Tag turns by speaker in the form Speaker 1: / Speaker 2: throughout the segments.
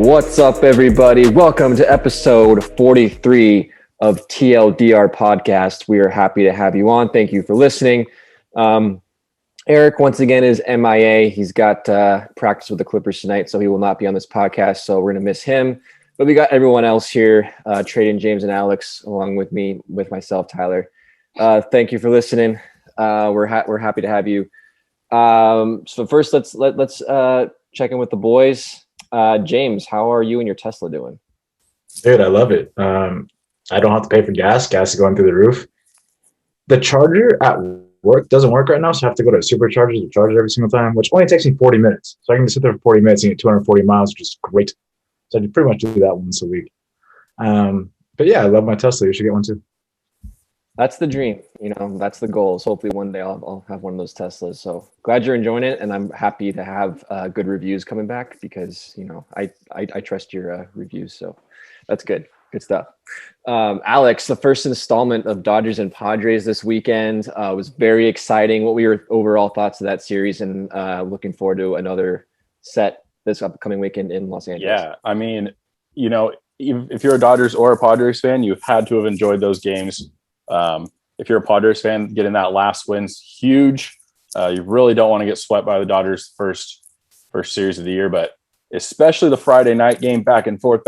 Speaker 1: What's up, everybody? Welcome to episode 43 of TLDR podcast. We are happy to have you on. Thank you for listening. Eric, once again, is MIA. He's got practice with the Clippers tonight, so he will not be on this podcast, so we're going to miss him. But we got everyone else here, Tradon, James, and Alex, along with me, with myself, Tyler. Thank you for listening. We're happy to have you. So first, let's check in with the boys. James, how are you and your Tesla doing?
Speaker 2: Dude, I love it. I don't have to pay for gas. Gas is going through the roof. The charger at work doesn't work right now, so I have to go to a supercharger to charge it every single time, which only takes me 40 minutes. So I can just sit there for 40 minutes and get 240 miles, which is great. So I pretty much do that once a week. But yeah, I love my Tesla. You should get one too.
Speaker 1: That's the dream, that's the goal. So hopefully one day I'll have one of those Teslas. So glad you're enjoying it. And I'm happy to have good reviews coming back because, I trust your reviews. So that's good. Good stuff. Alex, the first installment of Dodgers and Padres this weekend was very exciting. What were your overall thoughts of that series, and looking forward to another set this upcoming weekend in Los Angeles?
Speaker 3: Yeah. I mean, if you're a Dodgers or a Padres fan, you've had to have enjoyed those games. If you're a Padres fan, getting that last win's huge. You really don't want to get swept by the Dodgers first series of the year, but especially the Friday night game, back and forth.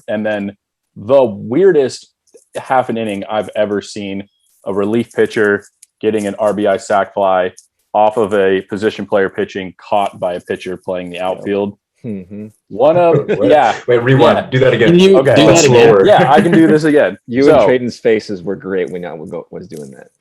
Speaker 3: And then the weirdest half an inning I've ever seen, a relief pitcher getting an RBI sac fly off of a position player pitching, caught by a pitcher playing the outfield.
Speaker 1: Mm-hmm.
Speaker 2: Wait, rewind. Yeah. Do that again.
Speaker 3: Okay, do that slower. Yeah, I can do this again.
Speaker 1: And Tradon's faces were great when I was doing that.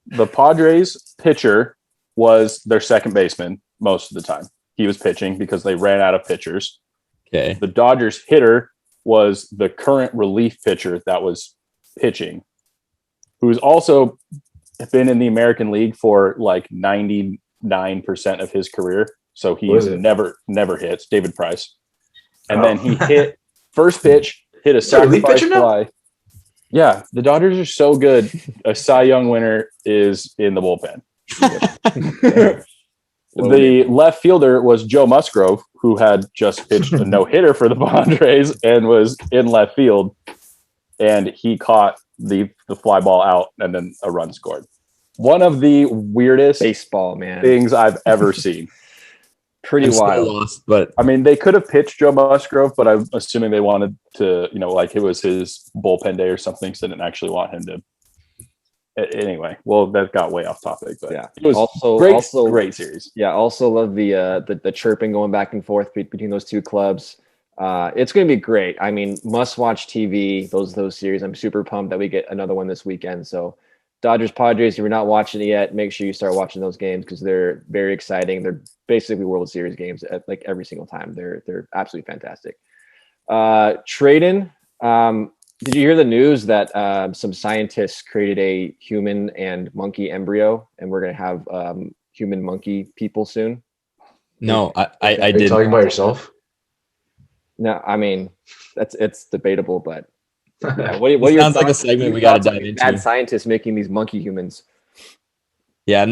Speaker 3: The Padres pitcher was their second baseman most of the time. He was pitching because they ran out of pitchers.
Speaker 4: Okay.
Speaker 3: The Dodgers hitter was the current relief pitcher that was pitching, who's also been in the American League for like 99% of his career. So he's never hits. David Price. And then he hit first pitch, hit a sacrifice fly. Yeah, the Dodgers are so good. A Cy Young winner is in the bullpen. The left fielder was Joe Musgrove, who had just pitched a no-hitter for the Padres and was in left field. And he caught the fly ball out and then a run scored. One of the weirdest
Speaker 1: baseball
Speaker 3: things I've ever seen.
Speaker 1: Pretty wild.
Speaker 4: Lost, but
Speaker 3: I mean, they could have pitched Joe Musgrove, but I'm assuming they wanted to, like it was his bullpen day or something, so they didn't actually want him to. Anyway, well, that got way off topic, but
Speaker 1: yeah,
Speaker 3: it was great series.
Speaker 1: Yeah, also love the chirping going back and forth between those two clubs. It's going to be great. I mean, must-watch TV. Those series. I'm super pumped that we get another one this weekend. So, Dodgers Padres, if you're not watching it yet, make sure you start watching those games because they're very exciting. They're basically World Series games at like every single time. They're absolutely fantastic. Tradon, did you hear the news that some scientists created a human and monkey embryo, and we're going to have human monkey people soon?
Speaker 4: No, I
Speaker 2: Are
Speaker 4: did.
Speaker 2: you talking about yourself?
Speaker 1: No, I mean it's debatable, but yeah, what are your
Speaker 4: sounds like a segment we got to dive into.
Speaker 1: Bad scientists making these monkey humans.
Speaker 4: Yeah,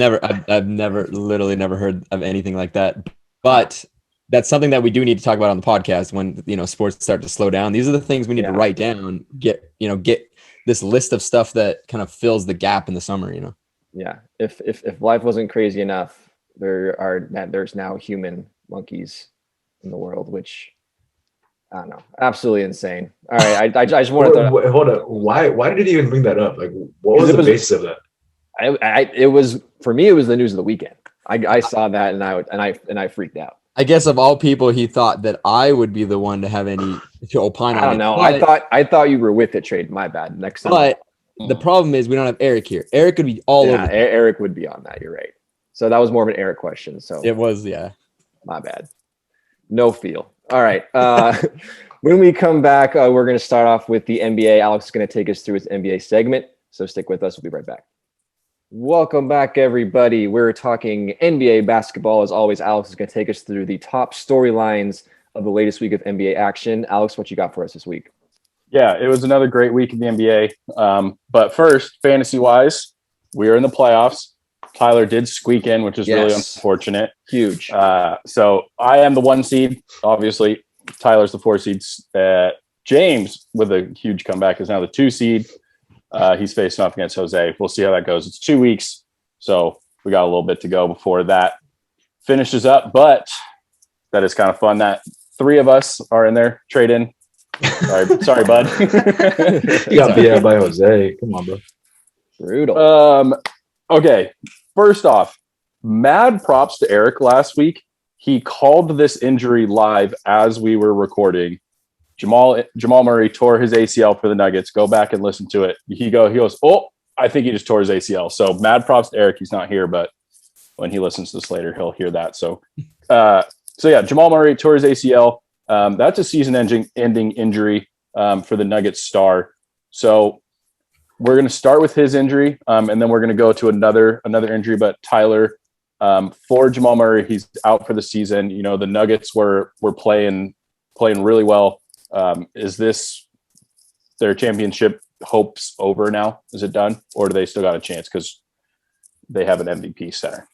Speaker 4: I've literally never heard of anything like that. But that's something that we do need to talk about on the podcast when sports start to slow down. These are the things we need to write down. Get this list of stuff that kind of fills the gap in the summer.
Speaker 1: Yeah, if life wasn't crazy enough, there's now human monkeys in the world, which I don't know, absolutely insane. All right, I just wanted to
Speaker 2: hold on. Why did he even bring that up? Like, what was the basis of that?
Speaker 1: It was for me. It was the news of the weekend. I saw that and I freaked out.
Speaker 4: I guess of all people, he thought that I would be the one to have any to opine on.
Speaker 1: I don't know. I thought you were with it, Trade. My bad. Next time.
Speaker 4: But the problem is we don't have Eric here. Eric could be all over.
Speaker 1: Eric would be on that. You're right. So that was more of an Eric question. So
Speaker 4: it was, yeah.
Speaker 1: My bad. No feel. All right. When we come back, we're going to start off with the NBA. Alex is going to take us through his NBA segment. So stick with us. We'll be right back. Welcome back, everybody. We're talking NBA basketball. As always, Alex is going to take us through the top storylines of the latest week of NBA action. Alex, what you got for us this week?
Speaker 3: Yeah, it was another great week in the NBA. But first, fantasy-wise, we are in the playoffs. Tyler did squeak in, which is really unfortunate.
Speaker 1: Huge.
Speaker 3: So I am the 1 seed, obviously. Tyler's the 4 seed. James, with a huge comeback, is now the 2 seed. He's facing off against Jose. We'll see how that goes. It's 2 weeks, so we got a little bit to go before that finishes up. But that is kind of fun that 3 of us are in there. Tradon. Sorry, bud.
Speaker 2: You got beat out by Jose. Come on, bro.
Speaker 1: Brutal.
Speaker 3: Okay. First off, mad props to Eric last week. He called this injury live as we were recording. Jamal Murray tore his ACL for the Nuggets. Go back and listen to it. He goes, oh, I think he just tore his ACL. So mad props to Eric. He's not here, but when he listens to this later, he'll hear that. So yeah, Jamal Murray tore his ACL. That's a season-ending injury for the Nuggets star. So we're going to start with his injury, and then we're going to go to another injury. But Tyler, for Jamal Murray, he's out for the season. You know, the Nuggets were playing really well. Is this their championship hopes over now? Is it done, or do they still got a chance because they have an MVP center?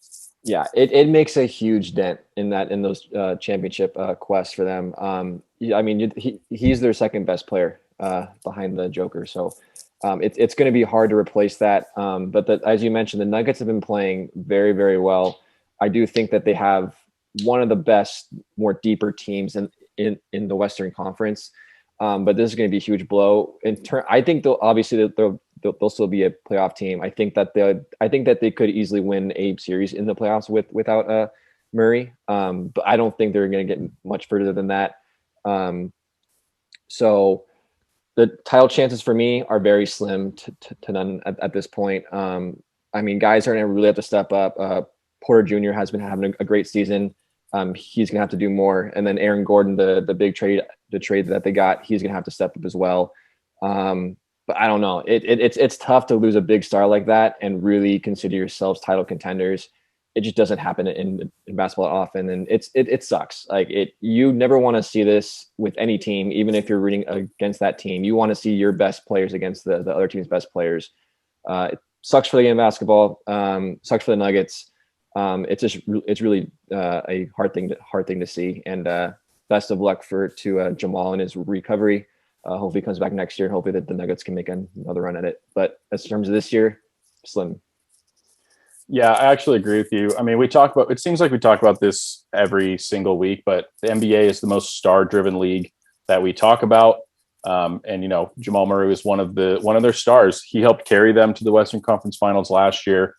Speaker 1: Yeah, it makes a huge dent in those championship quests for them. I mean, he's their second best player behind the Joker, so it's going to be hard to replace that. But as you mentioned, the Nuggets have been playing very, very well. I do think that they have one of the best, more deeper teams in the Western Conference. But this is going to be a huge blow. I think they'll still be a playoff team. I think that they could easily win a series in the playoffs without Murray. But I don't think they're going to get much further than that. So the title chances for me are very slim to none at this point. I mean, guys are going to really have to step up. Porter Jr. has been having a great season. He's going to have to do more. And then Aaron Gordon, the big trade that they got, he's going to have to step up as well. But I don't know. It's tough to lose a big star like that and really consider yourselves title contenders. It just doesn't happen in basketball often, and it sucks. Like you never want to see this with any team, even if you're rooting against that team. You want to see your best players against the other team's best players. It sucks for the game of basketball. Sucks for the Nuggets. It's really a hard thing to see. And best of luck to Jamal in his recovery. Hopefully he comes back next year. Hopefully that the Nuggets can make another run at it. But as in terms of this year, slim.
Speaker 3: Yeah, I actually agree with you. I mean, it seems like we talk about this every single week, but the NBA is the most star-driven league that we talk about. And you know, Jamal Murray was one of their stars. He helped carry them to the Western Conference Finals last year.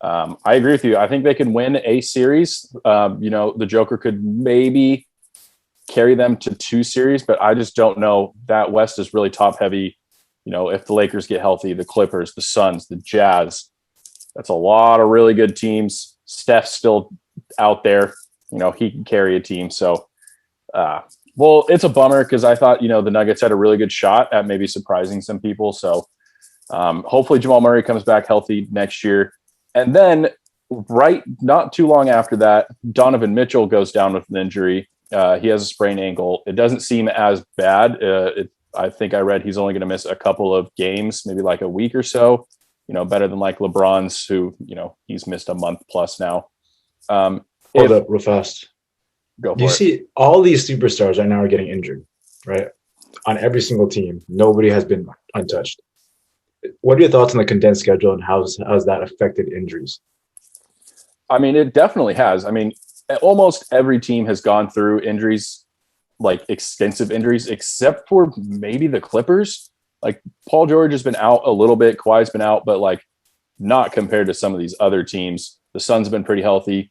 Speaker 3: I agree with you. I think they can win a series. You know, the Joker could maybe carry them to 2 series, but I just don't know. That West is really top heavy. You know, if the Lakers get healthy, the Clippers, the Suns, the Jazz, that's a lot of really good teams. Steph's still out there. You know, he can carry a team. So, well, it's a bummer because I thought, you know, the Nuggets had a really good shot at maybe surprising some people. So hopefully Jamal Murray comes back healthy next year. And then not too long after that, Donovan Mitchell goes down with an injury. He has a sprained ankle. It doesn't seem as bad. I think I read he's only going to miss a couple of games, maybe like a week or so. You know, better than like LeBron's, who, you know, he's missed a month plus now.
Speaker 2: Hold up real fast.
Speaker 3: Go for
Speaker 2: you
Speaker 3: it.
Speaker 2: See, all these superstars right now are getting injured, right? On every single team. Nobody has been untouched. What are your thoughts on the condensed schedule and how's that affected injuries?
Speaker 3: I mean, it definitely has. I mean, almost every team has gone through injuries, like extensive injuries, except for maybe the Clippers. Like Paul George has been out a little bit, Kawhi's been out, but like not compared to some of these other teams. The Suns have been pretty healthy.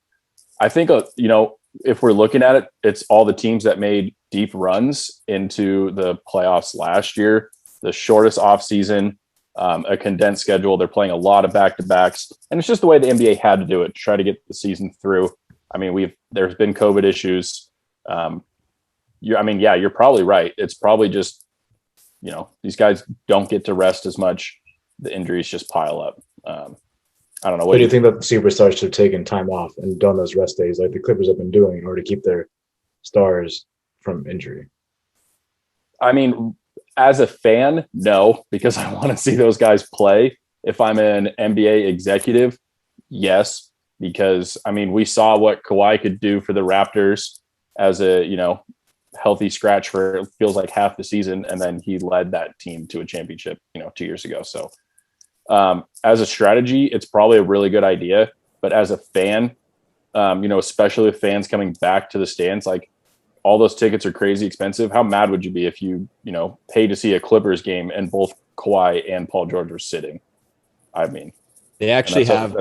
Speaker 3: I think, you know, if we're looking at it, it's all the teams that made deep runs into the playoffs last year, the shortest offseason, a condensed schedule. They're playing a lot of back-to-backs, and it's just the way the NBA had to do it to try to get the season through. I mean, there's been COVID issues. You're probably right. It's probably just, you know, these guys don't get to rest as much. The injuries just pile up. I don't know.
Speaker 2: What do you think that the superstars should have taken time off and done those rest days like the Clippers have been doing in order to keep their stars from injury? I
Speaker 3: mean, as a fan, no, because I want to see those guys play. If I'm an NBA executive, yes, because I mean, we saw what Kawhi could do for the Raptors as a, you know, healthy scratch for it feels like half the season, and then he led that team to a championship, 2 years ago. So as a strategy, it's probably a really good idea. But as a fan, especially with fans coming back to the stands, like all those tickets are crazy expensive. How mad would you be if you pay to see a Clippers game and both Kawhi and Paul George were sitting? I mean,
Speaker 4: they actually have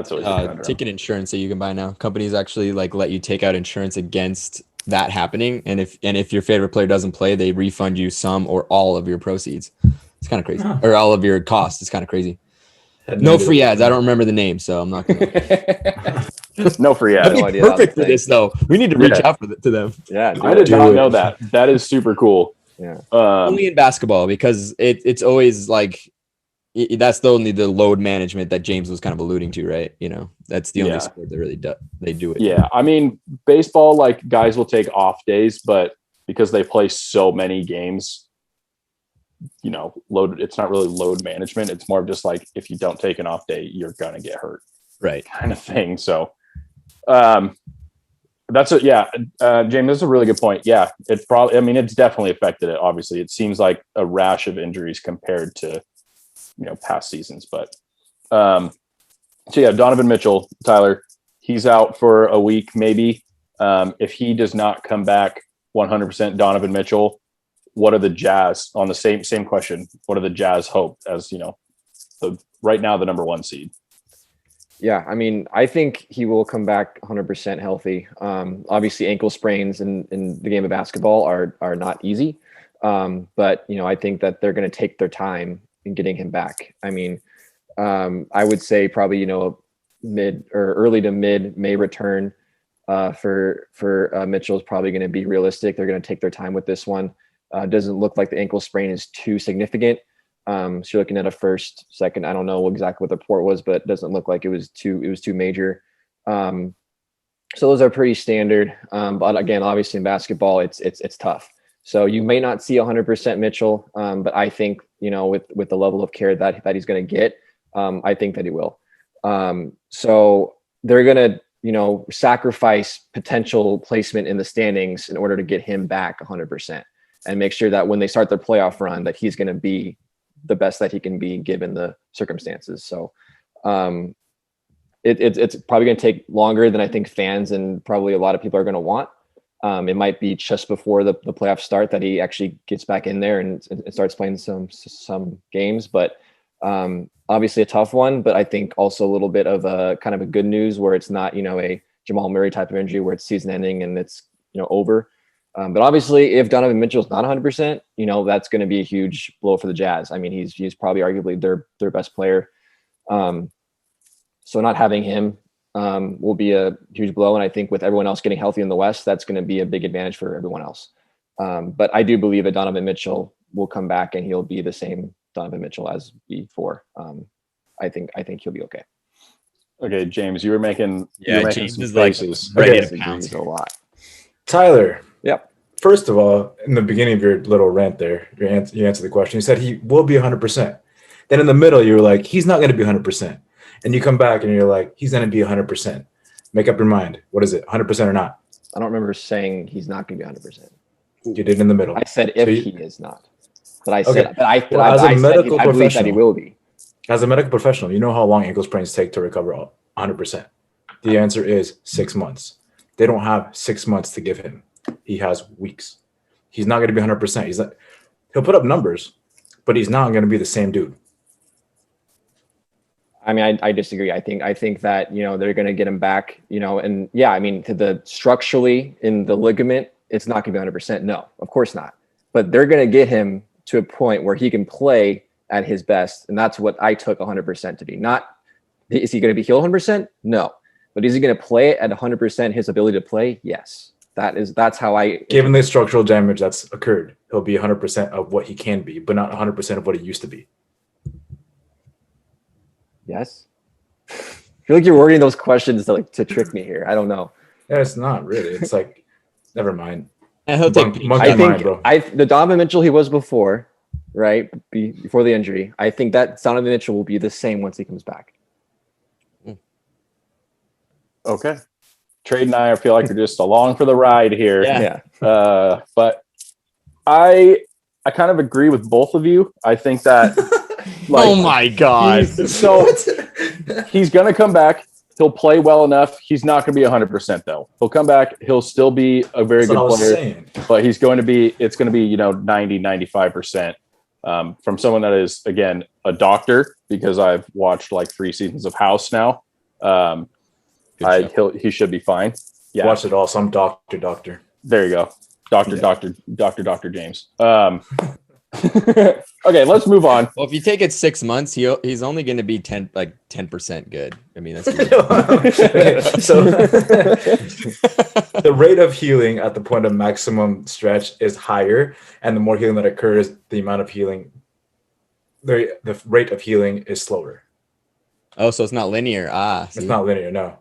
Speaker 3: ticket
Speaker 4: insurance that you can buy now. Companies actually let you take out insurance against that happening, and if your favorite player doesn't play, they refund you some or all of your proceeds. It's kind of crazy, or all of your costs. It's kind of crazy. No free ads. I don't remember the name, so I'm not gonna.
Speaker 3: No free ads.
Speaker 4: That'd be perfect for this, though. We need to reach out to them.
Speaker 1: Yeah,
Speaker 3: I did not know that. That is super cool.
Speaker 1: Yeah,
Speaker 4: only in basketball, because it's always that's only the load management that James was kind of alluding to, right? That's the only sport that really they do it.
Speaker 3: Yeah, I mean, baseball, guys will take off days, but because they play so many games, it's not really load management. It's more of just if you don't take an off day, you're gonna get hurt,
Speaker 4: right?
Speaker 3: Kind of thing. So, that's it. Yeah, James, that's a really good point. Yeah, it's probably. I mean, it's definitely affected it. Obviously, it seems like a rash of injuries compared to past seasons. But so yeah, Donovan Mitchell, Tyler, he's out for a week maybe. If he does not come back 100%, Donovan Mitchell, what are the Jazz on the same question? What are the Jazz hope as right now the number 1 seed?
Speaker 1: Yeah, I mean, I think he will come back 100% healthy. Obviously, ankle sprains in the game of basketball are not easy, but I think that they're going to take their time in getting him back. I mean, I would say probably mid or early to mid May return for Mitchell is probably going to be realistic. They're going to take their time with this one. Doesn't look like the ankle sprain is too significant. So you're looking at a first, second. I don't know exactly what the report was, but it doesn't look like it was too major. So those are pretty standard. But again, obviously in basketball, it's tough. So you may not see 100% Mitchell, but I think with the level of care that he's going to get, I think that he will. So they're going to sacrifice potential placement in the standings in order to get him back 100% and make sure that when they start their playoff run, that he's going to be the best that he can be given the circumstances. So it's probably going to take longer than I think fans and probably a lot of people are going to want. It might be just before the playoffs start that he actually gets back in there and starts playing some games, but obviously a tough one, but I think also a little bit of a kind of a good news where it's not, a Jamal Murray type of injury where it's season ending and it's, over. But obviously if Donovan Mitchell's not 100%, that's going to be a huge blow for the Jazz. I mean, he's probably arguably their best player. So not having him will be a huge blow. And I think with everyone else getting healthy in the West, that's going to be a big advantage for everyone else. But I do believe that Donovan Mitchell will come back and he'll be the same Donovan Mitchell as before. I think he'll be okay.
Speaker 3: Okay, James, you were making
Speaker 4: James
Speaker 3: some
Speaker 4: is
Speaker 3: faces.
Speaker 4: ready to pounce
Speaker 1: a lot.
Speaker 2: Tyler.
Speaker 1: Yep.
Speaker 2: First of all, in the beginning of your little rant there, you answered the question. You said he will be 100%. Then in the middle, you were like, he's not going to be 100%. And you come back and you're like, he's going to be 100%. Make up your mind. What is it, 100% or not?
Speaker 1: I don't remember saying he's not going to be 100%.
Speaker 2: You did in the middle.
Speaker 1: I said if he is not. But I said,
Speaker 2: okay.
Speaker 1: I believe that he will be.
Speaker 2: As a medical professional, you know how long ankle sprains take to recover 100%. The answer is 6 months. They don't have 6 months to give him. He has weeks. He's not going to be 100%. He'll put up numbers, but he's not going to be the same dude.
Speaker 1: I mean, I disagree. I think that, they're going to get him back, and yeah, I mean, to the structurally in the ligament, it's not going to be 100%. No, of course not. But they're going to get him to a point where he can play at his best. And that's what I took 100% to be. Not, is he going to be healed 100%? No. But is he going to play at 100% his ability to play? Yes. That's how I.
Speaker 2: Given the structural damage that's occurred, he'll be 100% of what he can be, but not 100% of what he used to be.
Speaker 1: Yes. I feel like you're wording those questions to trick me here. I don't know.
Speaker 2: Yeah, it's not really. It's like, never mind.
Speaker 4: And he'll take
Speaker 1: I think the Donovan Mitchell he was before, right? Before the injury. I think that Donovan Mitchell will be the same once he comes back.
Speaker 3: Okay. Trade and I feel like we're just along for the ride here.
Speaker 4: Yeah.
Speaker 3: But I kind of agree with both of you. I think that
Speaker 4: Oh my God.
Speaker 3: He's going to come back. He'll play well enough. He's not going to be 100% though. He'll come back. He'll still be a very good player, but it's going to be, 90, 95%. From someone that is, again, a doctor, because I've watched like 3 seasons of House now. He should be fine. Yeah.
Speaker 2: Watch it all. Some doctor.
Speaker 3: There you go. Dr. James. Okay, let's move on.
Speaker 4: Well, if you take it 6 months, he's only going to be 10% good. I mean, that's good.
Speaker 2: So the rate of healing at the point of maximum stretch is higher, and the more healing that occurs, the amount of healing, the rate of healing is slower.
Speaker 4: Oh, so it's not linear.
Speaker 2: It's not linear. No.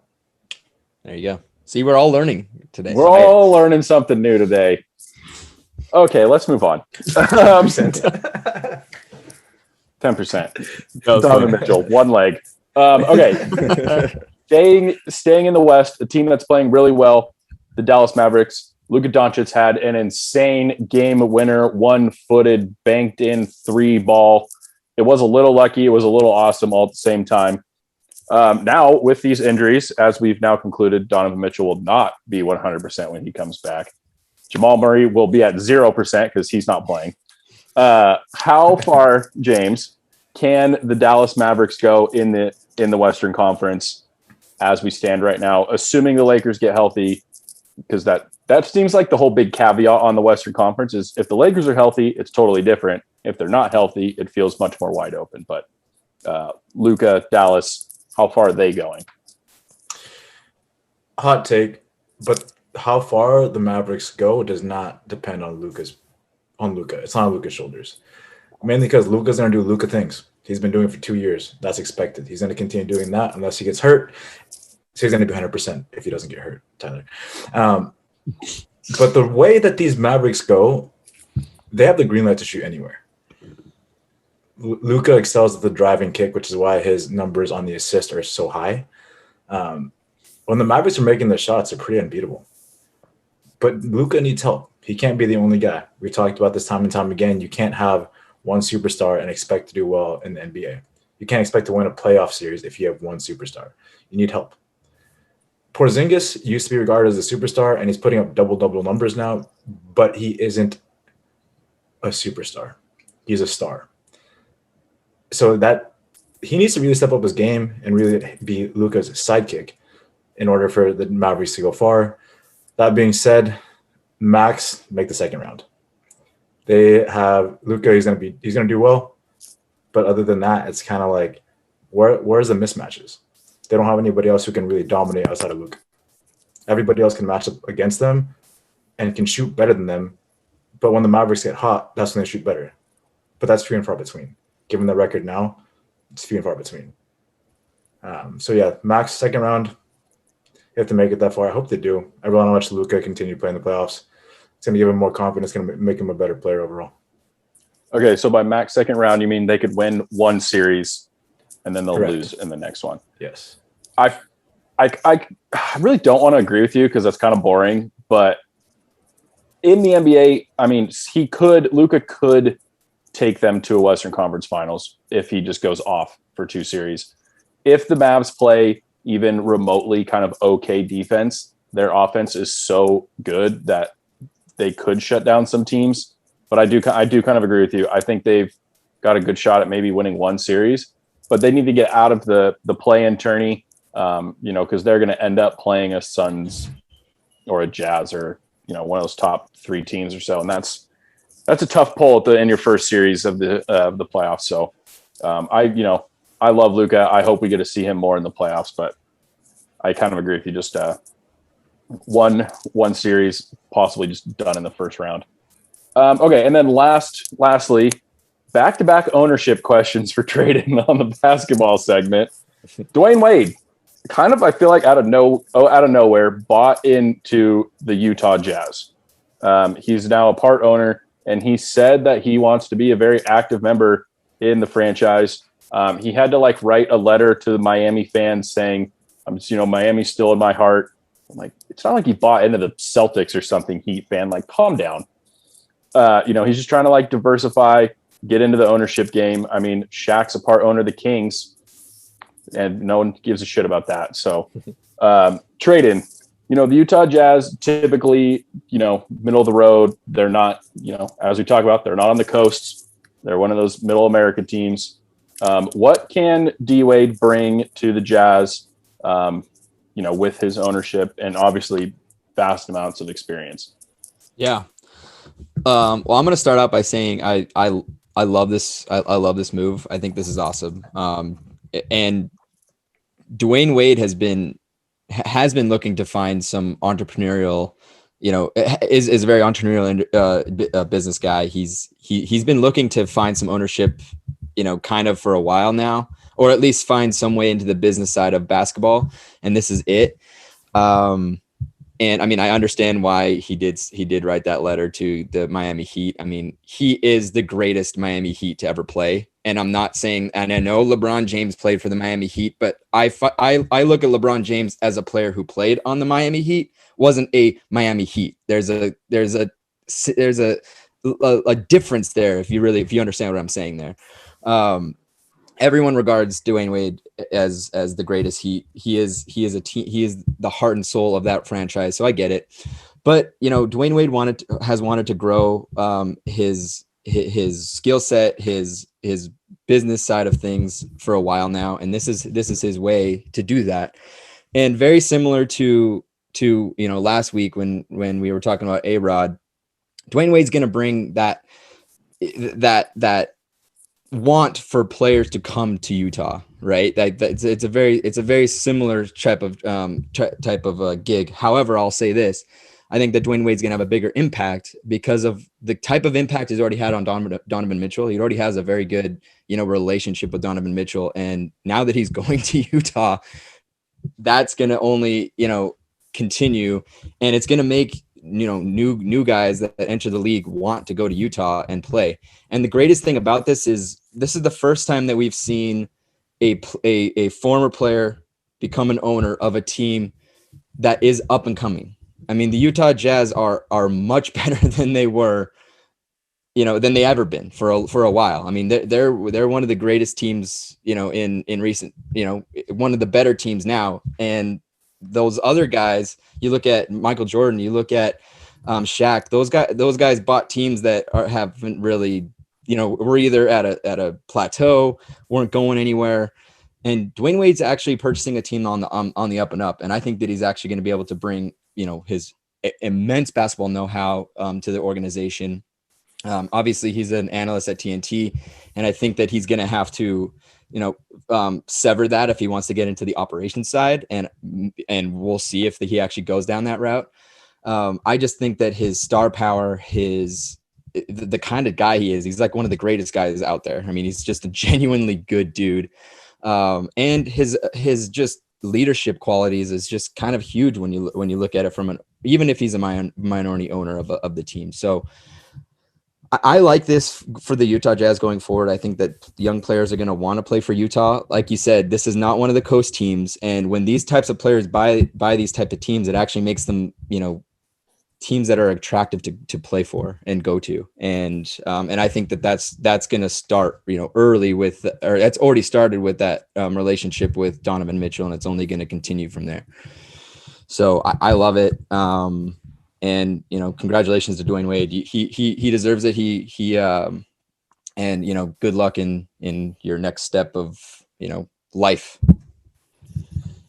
Speaker 4: There you go. See, we're all learning today.
Speaker 3: We're all learning something new today. Okay, let's move on. 10%. Donovan Mitchell, one leg. Okay. Staying in the West, a team that's playing really well, the Dallas Mavericks. Luka Doncic had an insane game winner, one-footed, banked-in 3 ball. It was a little lucky. It was a little awesome all at the same time. Now, with these injuries, as we've now concluded, Donovan Mitchell will not be 100% when he comes back. Jamal Murray will be at 0% because he's not playing. How far, James, can the Dallas Mavericks go in the Western Conference as we stand right now, assuming the Lakers get healthy? Because that seems like the whole big caveat on the Western Conference is if the Lakers are healthy, it's totally different. If they're not healthy, it feels much more wide open. But Luka, Dallas, how far are they going?
Speaker 2: Hot take, but how far the Mavericks go does not depend on Luka. It's not on Luka's shoulders. Mainly because Luka's going to do Luka things. He's been doing it for 2 years. That's expected. He's going to continue doing that unless he gets hurt. So he's going to be 100% if he doesn't get hurt, Tyler. But the way that these Mavericks go, they have the green light to shoot anywhere. Luka excels at the driving kick, which is why his numbers on the assist are so high. When the Mavericks are making their shots, they're pretty unbeatable. But Luka needs help. He can't be the only guy. We talked about this time and time again. You can't have one superstar and expect to do well in the NBA. You can't expect to win a playoff series if you have one superstar. You need help. Porzingis used to be regarded as a superstar, and he's putting up double-double numbers now, but he isn't a superstar. He's a star. So that he needs to really step up his game and really be Luka's sidekick in order for the Mavericks to go far. That being said, Max make the second round. They have Luka. He's gonna do well, but other than that, it's kind of like where's the mismatches? They don't have anybody else who can really dominate outside of Luka. Everybody else can match up against them and can shoot better than them. But when the Mavericks get hot, that's when they shoot better. But that's few and far between. Given the record now, it's few and far between. So yeah, Max second round. They have to make it that far. I hope they do. I really want to watch Luka continue playing the playoffs. It's going to give him more confidence. It's going to make him a better player overall.
Speaker 3: Okay, so by Max second round, you mean they could win one series and then they'll
Speaker 2: Correct.
Speaker 3: lose in the next one?
Speaker 2: Yes.
Speaker 3: I really don't want to agree with you because that's kind of boring. But in the NBA, I mean, Luka could take them to a Western Conference Finals if he just goes off for 2 series. If the Mavs play even remotely kind of okay defense, their offense is so good that they could shut down some teams. But I do kind of agree with you. I think they've got a good shot at maybe winning 1 series, but they need to get out of the play-in tourney, because they're going to end up playing a Suns or a Jazz or one of those top 3 teams or so, and that's a tough pull in your first series of the playoffs. So I love Luka. I hope we get to see him more in the playoffs, but I kind of agree with you. Just one series, possibly just done in the first round. Okay, and then lastly, back-to-back ownership questions for Tradon on the basketball segment. Dwyane Wade, kind of, I feel like out of nowhere, bought into the Utah Jazz. He's now a part owner, and he said that he wants to be a very active member in the franchise. He had to write a letter to the Miami fans saying, Miami's still in my heart. I'm like, it's not like he bought into the Celtics or something, Heat fan. Calm down. he's just trying to like diversify, get into the ownership game. I mean, Shaq's a part owner of the Kings, and no one gives a shit about that. So, Tradon, the Utah Jazz typically, middle of the road. They're not, as we talk about, they're not on the coasts. They're one of those middle America teams. What can D Wade bring to the Jazz, with his ownership and obviously vast amounts of experience?
Speaker 4: Yeah. Well, I'm going to start out by saying I love this. I love this move. I think this is awesome. And Dwyane Wade has been looking to find some entrepreneurial, is a very entrepreneurial business guy. He's been looking to find some ownership, kind of for a while now, or at least find some way into the business side of basketball. And this is it. And I mean, I understand why he did write that letter to the Miami Heat. I mean, he is the greatest Miami Heat to ever play. And I'm not saying, and I know LeBron James played for the Miami Heat, but I look at LeBron James as a player who played on the Miami Heat, wasn't a Miami Heat. There's a difference there if you understand what I'm saying there. Everyone regards Dwyane Wade as the greatest. He is the heart and soul of that franchise. So I get it, but Dwyane Wade has wanted to grow his skill set, his business side of things for a while now, and this is his way to do that. And very similar to last week when we were talking about A-Rod, Dwyane Wade's going to bring that want for players to come to Utah, right? It's a very similar type of a gig. However, I'll say this: I think that Dwyane Wade's gonna have a bigger impact because of the type of impact he's already had on Donovan Mitchell. He already has a very good relationship with Donovan Mitchell, and now that he's going to Utah, that's gonna only continue, and it's gonna make new guys that enter the league want to go to Utah and play. And the greatest thing about this is the first time that we've seen a former player become an owner of a team that is up and coming. I mean, the Utah Jazz are much better than they were, than they ever been for a while. I mean, they're one of the greatest teams, in recent, one of the better teams now. And those other guys, you look at Michael Jordan, you look at Shaq, those guys bought teams that haven't really, were either at a plateau, weren't going anywhere. And Dwyane Wade's actually purchasing a team on the up and up. And I think that he's actually going to be able to bring, his immense basketball know-how to the organization. Obviously he's an analyst at TNT, and I think that he's going to have to, sever that if he wants to get into the operations side, and we'll see if he actually goes down that route. I just think that his star power, the kind of guy he is, he's like one of the greatest guys out there. I mean, he's just a genuinely good dude. And his just leadership qualities is just kind of huge when you look at it even if he's a minority owner of the team. So I like this for the Utah Jazz going forward. I think that young players are going to want to play for Utah. Like you said, this is not one of the coast teams. And when these types of players buy these type of teams, it actually makes them, teams that are attractive to play for and go to. And I think that's going to start, early or that's already started with that relationship with Donovan Mitchell, and it's only going to continue from there. So I love it. And congratulations to Dwyane Wade. He deserves it. And good luck in your next step of life.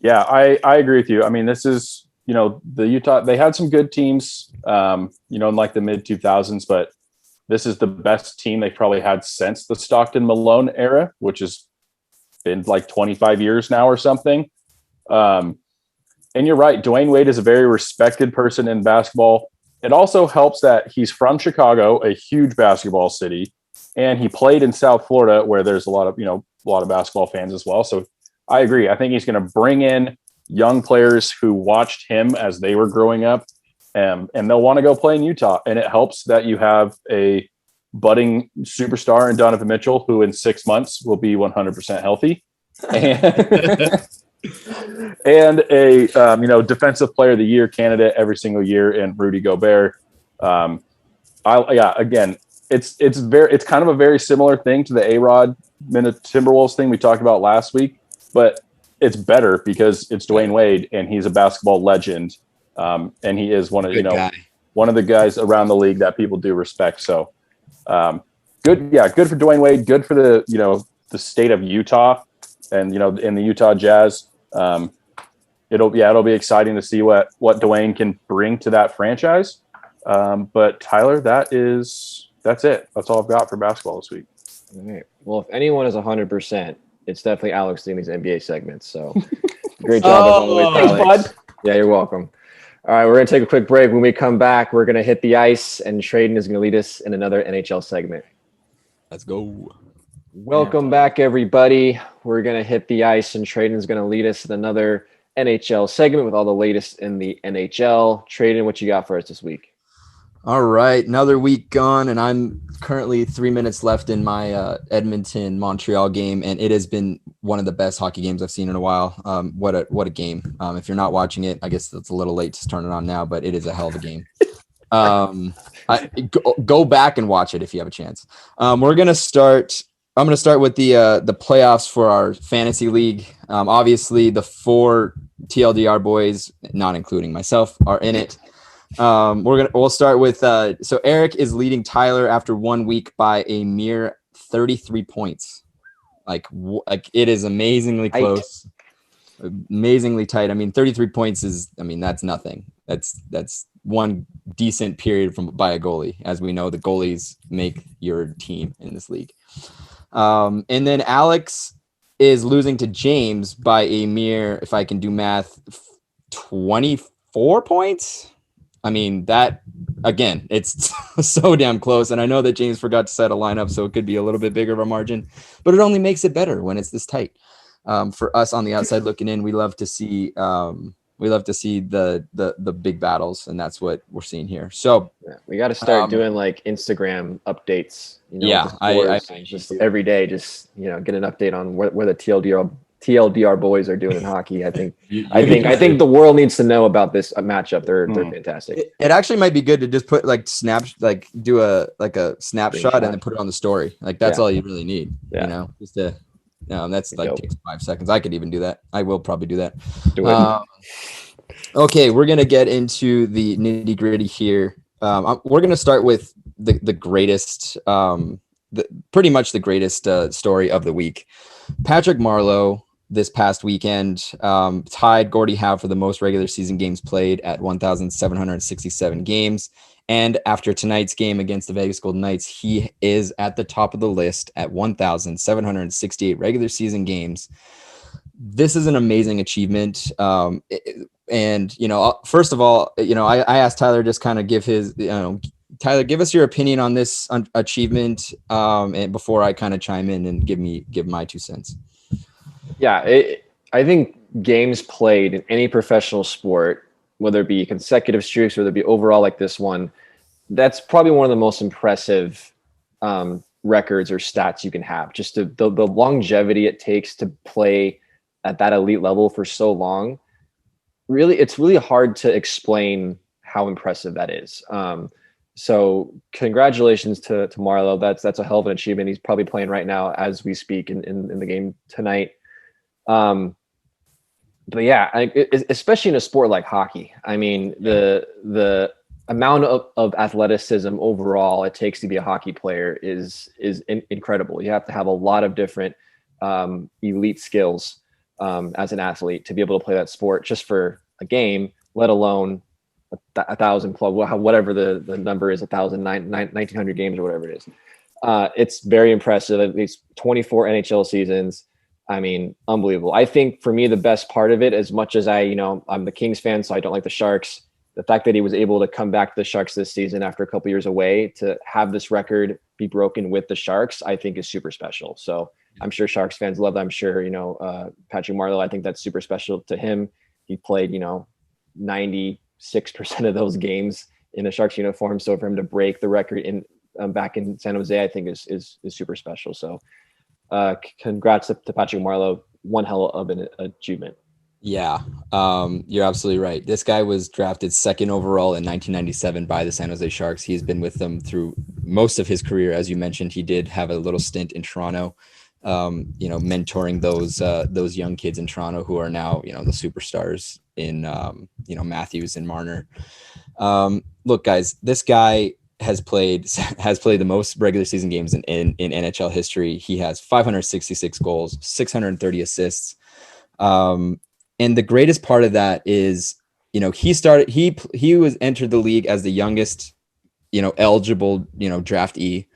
Speaker 3: Yeah, I agree with you. I mean, this is the Utah. They had some good teams, in like the mid 2000s, but this is the best team they've probably had since the Stockton Malone era, which has been like 25 years now or something. And you're right. Dwyane Wade is a very respected person in basketball. It also helps that he's from Chicago, a huge basketball city, and he played in South Florida, where there's a lot of basketball fans as well. So I agree. I think he's going to bring in young players who watched him as they were growing up, and they'll want to go play in Utah. And it helps that you have a budding superstar in Donovan Mitchell, who in 6 months will be 100% healthy. And a defensive player of the year candidate every single year in Rudy Gobert. I Again, it's kind of a very similar thing to the A-Rod Timberwolves thing we talked about last week, but it's better because it's Dwyane Wade and he's a basketball legend, and he is one of the guys around the league that people do respect. So, good for Dwyane Wade, good for the state of Utah, and in the Utah Jazz. It'll be exciting to see what Dwyane can bring to that franchise. But Tyler, that's it. That's all I've got for basketball this week.
Speaker 1: All right. Well, if anyone is 100%, it's definitely Alex doing these NBA segments. So great job as always, Alex. Yeah, you're welcome. All right, we're going to take a quick break. When we come back, we're going to hit the ice, and Tradon is going to lead us in another NHL segment.
Speaker 4: Let's go.
Speaker 1: Welcome back, everybody. We're going to hit the ice, and Tradon is going to lead us in another NHL segment with all the latest in the NHL. Tradon, what you got for us this week?
Speaker 4: All right, another week gone, and I'm currently 3 minutes left in my Edmonton-Montreal game, and it has been one of the best hockey games I've seen in a while. What a game. If you're not watching it, I guess it's a little late to turn it on now, but it is a hell of a game. Go back and watch it if you have a chance. I'm going to start with the playoffs for our fantasy league. Obviously, the 4 TLDR boys, not including myself, are in it. We'll start with so Eric is leading Tyler after 1 week by a mere 33 points. Like it is amazingly close, amazingly tight. I mean, 33 points that's nothing. That's one decent period by a goalie. As we know, the goalies make your team in this league. And then Alex is losing to James by a mere, if I can do math, 24 points. I mean, that, again, it's so damn close. And I know that James forgot to set a lineup, so it could be a little bit bigger of a margin, but it only makes it better when it's this tight. For us on the outside looking in, we love to see the big battles, and that's what we're seeing here. So
Speaker 1: we got to start doing like Instagram updates. I just every day, just get an update on where the TLDR boys are doing in hockey. I think the world needs to know about this matchup. They're fantastic.
Speaker 4: It actually might be good to just put do a snapshot and then put it on the story. Like that's all you really need. Yeah. Just to that's takes 5 seconds. I could even do that. I will probably do that.
Speaker 1: Do it.
Speaker 4: Okay, we're gonna get into the nitty gritty here. We're gonna start with the greatest, pretty much the greatest story of the week. Patrick Marlowe this past weekend tied Gordie Howe for the most regular season games played at 1,767 games. And after tonight's game against the Vegas Golden Knights, he is at the top of the list at 1,768 regular season games. This is an amazing achievement. And, first of all, I asked Tyler just kind of give his, Tyler, give us your opinion on this achievement, and before I kind of chime in and give my 2 cents.
Speaker 1: Yeah, I think games played in any professional sport, whether it be consecutive streaks, whether it be overall like this one, that's probably one of the most impressive records or stats you can have. Just the longevity it takes to play at that elite level for so long. Really, it's really hard to explain how impressive that is. So congratulations to Marlowe. That's a hell of an achievement. He's probably playing right now as we speak in the game tonight. But yeah, especially in a sport like hockey. I mean, the amount of athleticism overall it takes to be a hockey player is incredible. You have to have a lot of different elite skills as an athlete to be able to play that sport just for a game, let alone 1,000 plus, whatever the number is, 1,000, 1,900 games or whatever it is. It's very impressive. At least 24 NHL seasons. I mean, unbelievable. I think for me, the best part of it, as much as I'm the Kings fan, so I don't like the Sharks. The fact that he was able to come back to the Sharks this season after a couple years away to have this record be broken with the Sharks, I think is super special. So I'm sure Sharks fans love that. I'm sure, Patrick Marlowe, I think that's super special to him. He played, 96% of those games in a Sharks uniform. So for him to break the record back in San Jose, I think is super special. So congrats to Patrick Marlowe. One hell of an achievement.
Speaker 4: Yeah, you're absolutely right. This guy was drafted second overall in 1997 by the San Jose Sharks. He's been with them through most of his career. As you mentioned, he did have a little stint in Toronto, mentoring those young kids in Toronto who are now, the superstars in, Matthews and Marner. Look, guys, this guy has played the most regular season games in NHL history. He has 566 goals, 630 assists. And the greatest part of that is, he was entered the league as the youngest, eligible, draftee.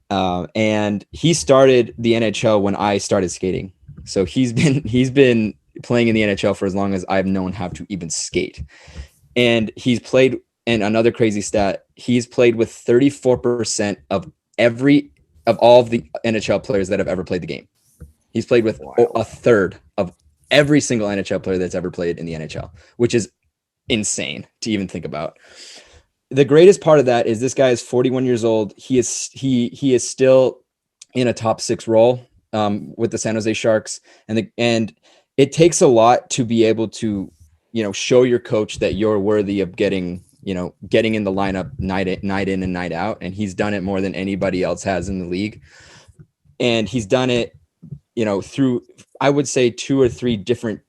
Speaker 4: And he started the NHL when I started skating. So he's been playing in the NHL for as long as I've known how to even skate. And he's played, and another crazy stat, he's played with 34% of all of the NHL players that have ever played the game. He's played with a third of every single NHL player that's ever played in the NHL, which is insane to even think about. The greatest part of that is this guy is 41 years old. He is still in a top 6 role with the San Jose Sharks, and it takes a lot to be able to, show your coach that you're worthy of getting in the lineup night in and night out. And he's done it more than anybody else has in the league. And he's done it, through, I would say, 2 or 3 different,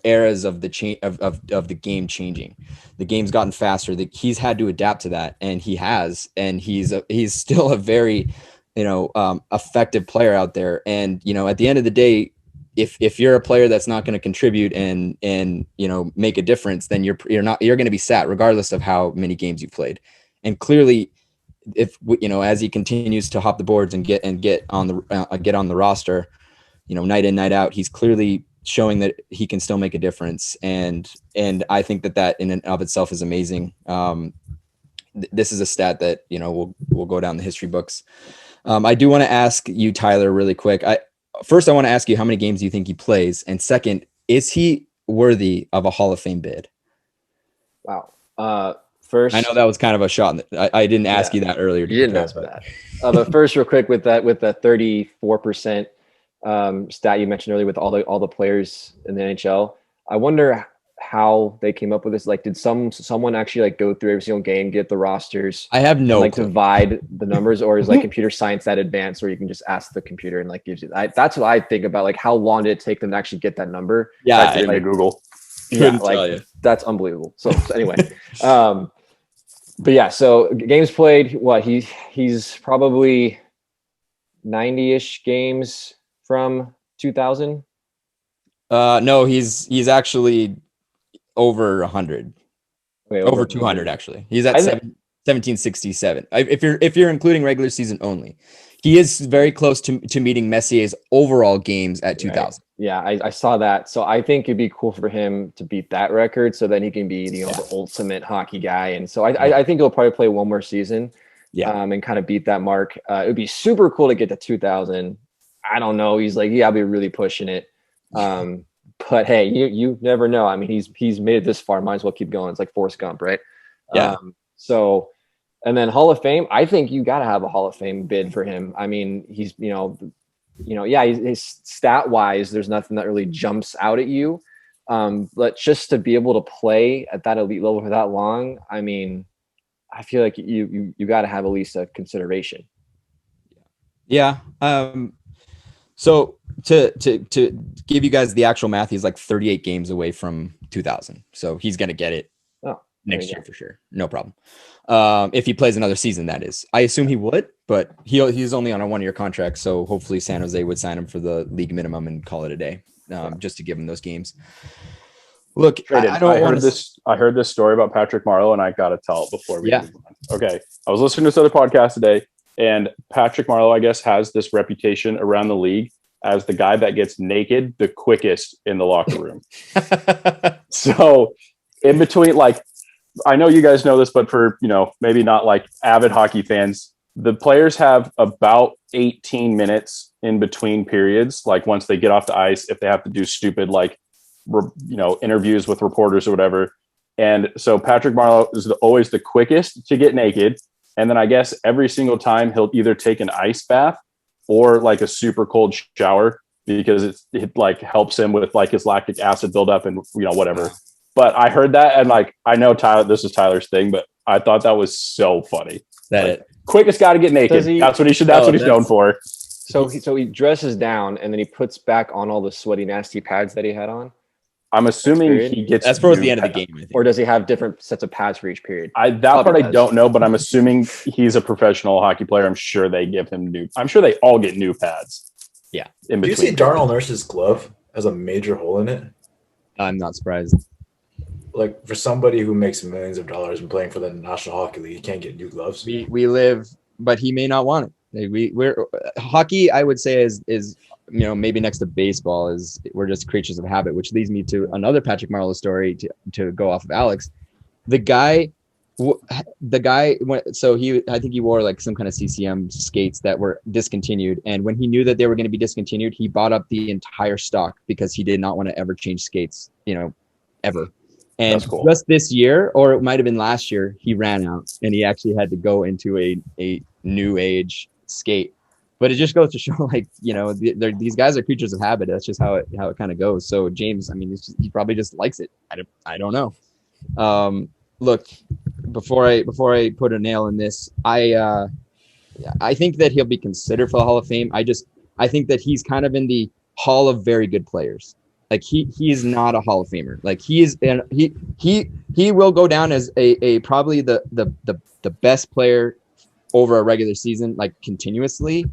Speaker 4: eras of the of the game changing. The game's gotten faster. He's had to adapt to that, and he has, and he's still a very, effective player out there. And, at the end of the day, if you're a player that's not going to contribute and make a difference, then you're going to be sat regardless of how many games you played. And clearly, as he continues to hop the boards and get on the roster, night in, night out, he's clearly showing that he can still make a difference. And I think that in and of itself is amazing. This is a stat that, will go down the history books. I do want to ask you, Tyler, really quick. First, I want to ask you, how many games do you think he plays? And second, is he worthy of a Hall of Fame bid?
Speaker 1: Wow. First,
Speaker 4: I know that was kind of a shot. I didn't ask you that earlier.
Speaker 1: You didn't ask that. But first, real quick, with the 34% stat you mentioned earlier with all the players in the NHL, I wonder how they came up with this. Like, did someone actually go through every single game, get the rosters?
Speaker 4: I have no
Speaker 1: clue. Divide the numbers, or is computer science that advanced where you can just ask the computer and gives you that? That's what I think about. How long did it take them to actually get that number?
Speaker 3: Yeah, I did Google.
Speaker 1: Yeah, that's unbelievable. So anyway, but yeah, so games played. What he's probably 90-ish games from 2000.
Speaker 4: No, he's actually over 100.
Speaker 1: Okay,
Speaker 4: over 200 actually. He's at 1767. If you're including regular season only, he is very close to meeting Messier's overall games at 2000. Right.
Speaker 1: Yeah, I saw that. So I think it'd be cool for him to beat that record, so then he can be the ultimate hockey guy. And so I think he'll probably play one more season, and kind of beat that mark. It would be super cool to get to 2000. I don't know. He's I'll be really pushing it. But hey, you never know. I mean, he's made it this far. Might as well keep going. It's like Forrest Gump, right?
Speaker 4: Yeah.
Speaker 1: So, and then Hall of Fame. I think you got to have a Hall of Fame bid for him. I mean, he's his stat wise, there's nothing that really jumps out at you. But just to be able to play at that elite level for that long, I mean, I feel like you got to have at least a consideration.
Speaker 4: Yeah. So to give you guys the actual math, he's 38 games away from 2000. So he's going to get it next year for sure. No problem. If he plays another season, that is. I assume he would, but he's only on a 1-year contract. So hopefully San Jose would sign him for the league minimum and call it a day, just to give him those games. Look,
Speaker 3: I heard this story about Patrick Marlowe, and I got to tell it before we move on. Okay. I was listening to this other podcast today, and Patrick Marlowe, I guess, has this reputation around the league as the guy that gets naked the quickest in the locker room. So in between, I know you guys know this, but for, maybe not avid hockey fans, the players have about 18 minutes in between periods. Once they get off the ice, if they have to do stupid, interviews with reporters or whatever. And so Patrick Marlowe is always the quickest to get naked. And then I guess every single time he'll either take an ice bath or a super cold shower because it like helps him with like his lactic acid buildup and whatever. But I heard that, and like I know this is Tyler's thing, but I thought that was so funny. Quickest guy to get naked. That's what he should. That's what he's known for.
Speaker 1: So he dresses down and then he puts back on all the sweaty, nasty pads that he had on.
Speaker 3: I'm assuming he gets
Speaker 4: that's towards the end of the game, I think.
Speaker 1: Or does he have different sets of pads for each period?
Speaker 3: I don't know, but I'm assuming he's a professional hockey player. I'm sure they give him I'm sure they all get new pads.
Speaker 4: Yeah.
Speaker 3: In between.
Speaker 2: Do you see Darnell Nurse's glove has a major hole in it?
Speaker 4: I'm not surprised.
Speaker 2: Like for somebody who makes millions of dollars and playing for the National Hockey League, you can't get new gloves.
Speaker 4: We live, but he may not want it. We're hockey, I would say, is maybe next to baseball, is we're just creatures of habit, which leads me to another Patrick Marlowe story to go off of Alex. The guy, I think he wore like some kind of CCM skates that were discontinued. And when he knew that they were going to be discontinued, he bought up the entire stock because he did not want to ever change skates, ever. And
Speaker 3: cool.
Speaker 4: Just this year, or it might've been last year, he ran out and he actually had to go into a new age skate. But it just goes to show, like, these guys are creatures of habit. That's just how it kind of goes. So James, I mean, he probably just likes it. I don't know. Look, before I put a nail in this, I think that he'll be considered for the Hall of Fame. I think that he's kind of in the Hall of very good players. Like he is not a Hall of Famer. Like he will go down as a probably the best player over a regular season, like continuously,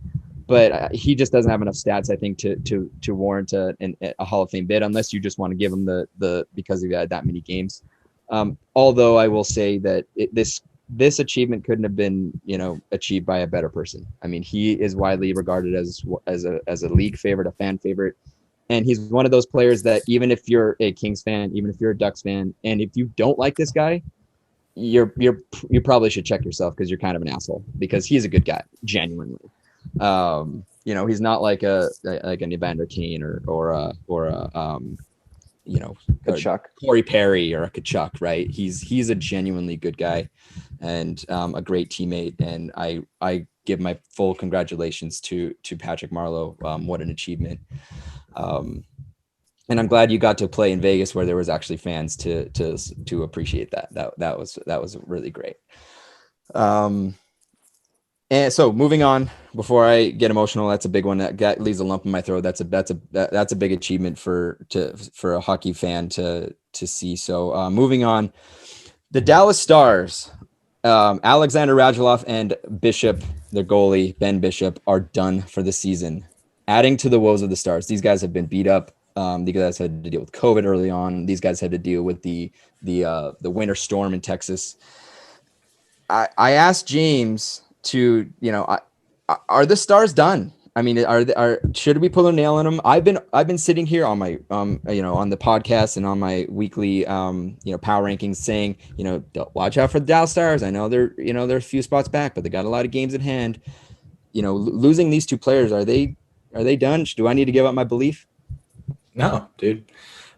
Speaker 4: but he just doesn't have enough stats, I think, to warrant a Hall of Fame bid, unless you just want to give him the because he had that many games. Although I will say that this achievement couldn't have been achieved by a better person. I mean, he is widely regarded as a league favorite, a fan favorite. And he's one of those players that even if you're a Kings fan, even if you're a Ducks fan, and if you don't like this guy, you probably should check yourself, because you're kind of an asshole, because he's a good guy, genuinely. He's not like an Evander Kane or a
Speaker 1: Kachuk,
Speaker 4: Corey Perry or a Kachuk, right? He's a genuinely good guy and a great teammate. And I give my full congratulations to Patrick Marlowe. What an achievement. And I'm glad you got to play in Vegas where there was actually fans to appreciate that. That was really great. And so moving on, before I get emotional, that's a big one that leaves a lump in my throat. That's a big achievement for a hockey fan to see. So moving on, the Dallas Stars, Alexander Radulov and Bishop, their goalie, Ben Bishop, are done for the season. Adding to the woes of the Stars, these guys have been beat up. These guys had to deal with COVID early on. These guys had to deal with the winter storm in Texas. I asked James to, are the Stars done? I mean, should we pull a nail in them? I've been sitting here on my on the podcast and on my weekly power rankings saying, watch out for the Dallas Stars. I know they're a few spots back, but they got a lot of games at hand. Losing these two players, are they done? Do I need to give up my belief?
Speaker 2: No, dude.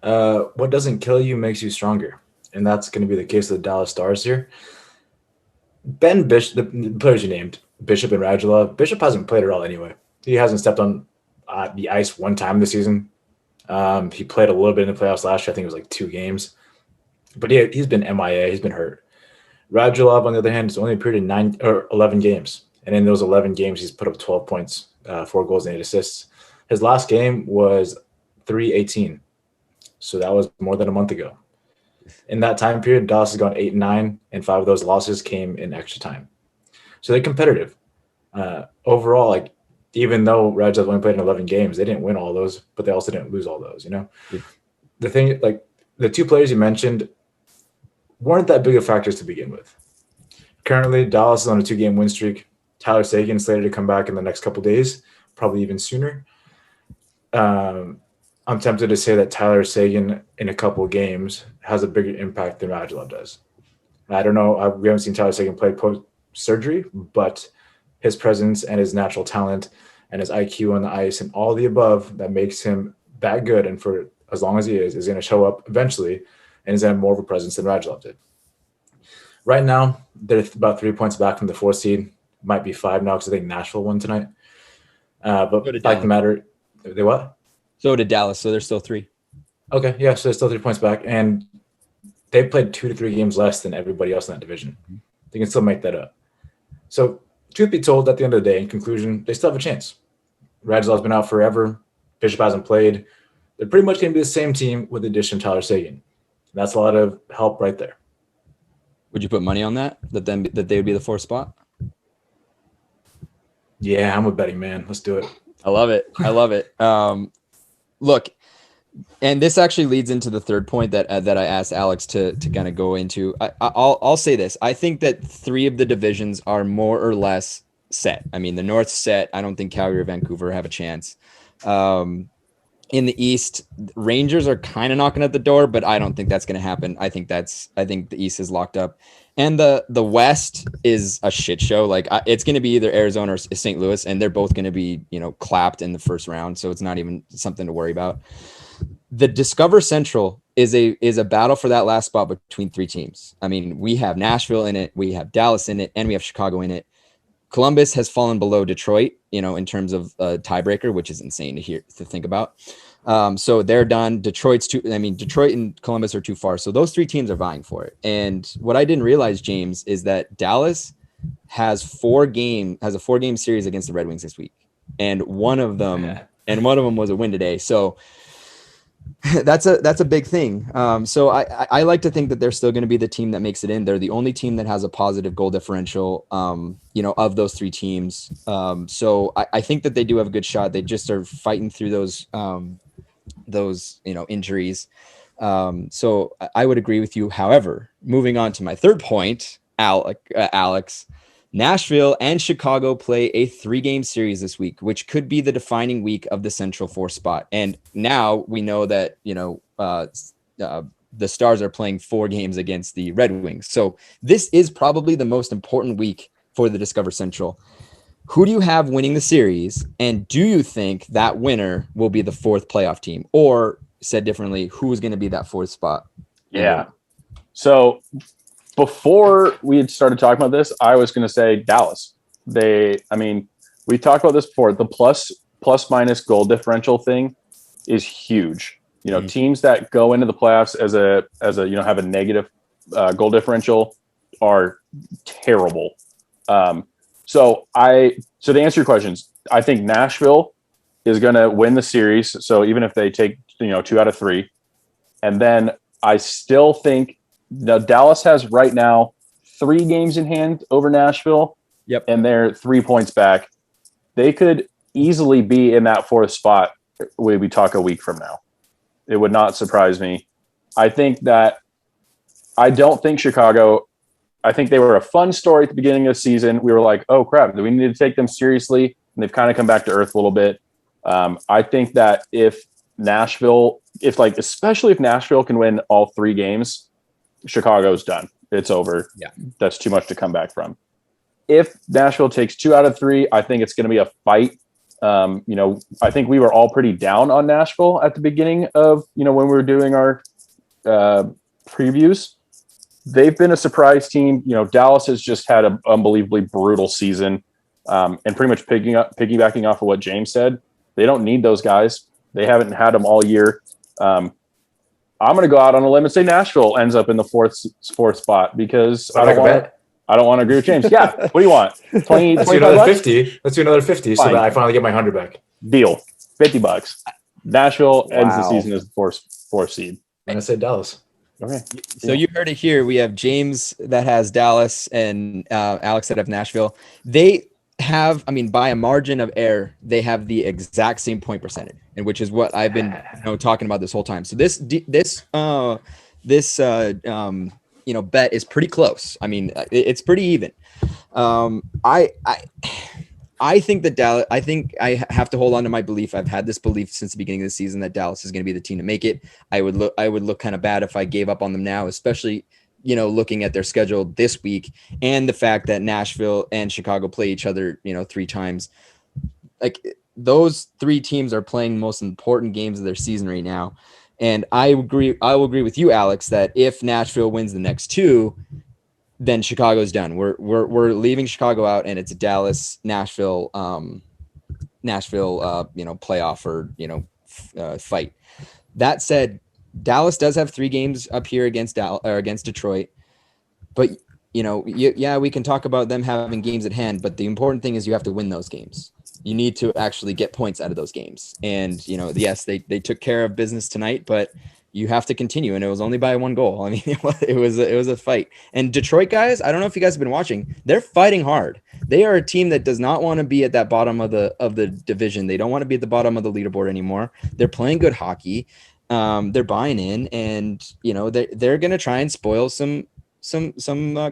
Speaker 2: What doesn't kill you makes you stronger. And that's going to be the case of the Dallas Stars here. Ben Bishop, the players you named, Bishop and Radulov. Bishop hasn't played at all anyway. He hasn't stepped on the ice one time this season. He played a little bit in the playoffs last year. I think it was like 2 games. But he's been MIA. He's been hurt. Radulov, on the other hand, has only appeared in 9 or 11 games. And in those 11 games, he's put up 12 points, 4 goals and 8 assists. His last game was 3-18. So that was more than a month ago. In that time period, Dallas has gone 8-9, and 5 of those losses came in extra time. So they're competitive. Overall, even though Radulov only played in 11 games, they didn't win all those, but they also didn't lose all those, Yeah. The thing, the 2 players you mentioned weren't that big of factors to begin with. Currently, Dallas is on a 2-game win streak. Tyler Seguin is slated to come back in the next couple days, probably even sooner. I'm tempted to say that Tyler Seguin in a couple of games has a bigger impact than Radulov does. I don't know. We haven't seen Tyler Seguin play post-surgery, but his presence and his natural talent and his IQ on the ice and all the above that makes him that good, and for as long as he is going to show up eventually and is going to have more of a presence than Radulov did. Right now, they're about 3 points back from the 4th seed. Might be 5 now because I think Nashville won tonight. But fact of the matter, they what?
Speaker 4: So did Dallas. So there's still 3.
Speaker 2: Okay, yeah, so they're still 3 points back, and they played 2 to 3 games less than everybody else in that division. They can still make that up. So, truth be told, at the end of the day, in conclusion, they still have a chance. Radzlaw's been out forever. Bishop hasn't played. They're pretty much going to be the same team with the addition of Tyler Seguin. That's a lot of help right there.
Speaker 4: Would you put money on that they would be the 4th spot?
Speaker 2: Yeah, I'm a betting man. Let's do it.
Speaker 4: I love it. I love it. Look, and this actually leads into the third point that I asked Alex to kind of go into. I'll say this. I think that 3 of the divisions are more or less set. I mean, the North's set. I don't think Calgary or Vancouver have a chance. In the East, Rangers are kind of knocking at the door, but I don't think that's going to happen. I think the East is locked up, and the West is a shit show. Like it's going to be either Arizona or St. Louis, and they're both going to be clapped in the first round, so it's not even something to worry about. The Discover Central is a battle for that last spot between 3 teams. I mean, we have Nashville in it, we have Dallas in it, and we have Chicago in it. Columbus has fallen below Detroit, in terms of tiebreaker, which is insane to think about. So they're done. Detroit and Columbus are too far. So those 3 teams are vying for it. And what I didn't realize, James, is that Dallas has a 4-game series against the Red Wings this week. And one of them was a win today. So that's a big thing. So I like to think that they're still going to be the team that makes it in. They're the only team that has a positive goal differential, of those 3 teams. So I think that they do have a good shot. They just are fighting through those injuries. So I would agree with you. However, moving on to my third point, Alex, Nashville and Chicago play a 3-game series this week, which could be the defining week of the Central 4 spot. And now we know that, the Stars are playing 4 games against the Red Wings. So this is probably the most important week for the Discover Central. Who do you have winning the series? And do you think that winner will be the 4th playoff team? Or said differently, who is going to be that 4th spot?
Speaker 3: Yeah. So before we had started talking about this, I was going to say Dallas. We talked about this before. The plus minus goal differential thing is huge. Teams that go into the playoffs as a have a negative goal differential are terrible. So to answer your questions, I think Nashville is going to win the series. So even if they take 2 out of 3, and then I still think Dallas has right now 3 games in hand over Nashville.
Speaker 4: Yep.
Speaker 3: And they're 3 points back. They could easily be in that 4th spot when we talk a week from now. It would not surprise me. I don't think Chicago, I think they were a fun story at the beginning of the season. We were like, oh crap, do we need to take them seriously? And they've kind of come back to earth a little bit. I think that especially if Nashville can win all 3 games, Chicago's done. It's over.
Speaker 4: Yeah.
Speaker 3: That's too much to come back from. If Nashville takes 2 out of 3, I think it's going to be a fight. I think we were all pretty down on Nashville at the beginning of, when we were doing our previews. They've been a surprise team. Dallas has just had an unbelievably brutal season. And pretty much piggybacking off of what James said, they don't need those guys. They haven't had them all year. I'm going to go out on a limb and say Nashville ends up in the fourth spot because I don't want to agree with James. Yeah. What do you want? 20,
Speaker 2: Let's do another 50. Let's do another 50 so that I finally get my 100 back.
Speaker 3: Deal. $50. Nashville ends the season as the fourth seed.
Speaker 2: And I said Dallas.
Speaker 3: Okay.
Speaker 4: So you heard it here. We have James that has Dallas and Alex that have Nashville. They have, by a margin of error, they have the exact same point percentage, and which is what I've been talking about this whole time. So this bet is pretty close. It's pretty even. I think that Dallas, I think I have to hold on to my belief. I've had this belief since the beginning of the season that Dallas is going to be the team to make it. I would look kind of bad if I gave up on them now, especially, looking at their schedule this week and the fact that Nashville and Chicago play each other, 3 times. Like those 3 teams are playing the most important games of their season right now. And I will agree with you, Alex, that if Nashville wins the next 2, then Chicago's done. We're leaving Chicago out, and it's a Dallas Nashville playoff or fight. That said, Dallas does have 3 games up here against Detroit, but we can talk about them having games at hand, but the important thing is you have to win those games. You need to actually get points out of those games. And, yes, they took care of business tonight, but you have to continue. And it was only by 1 goal. I mean, it was a fight. And Detroit guys, I don't know if you guys have been watching, they're fighting hard. They are a team that does not want to be at that bottom of the division. They don't want to be at the bottom of the leaderboard anymore. They're playing good hockey. They're buying in, and, they're going to try and spoil some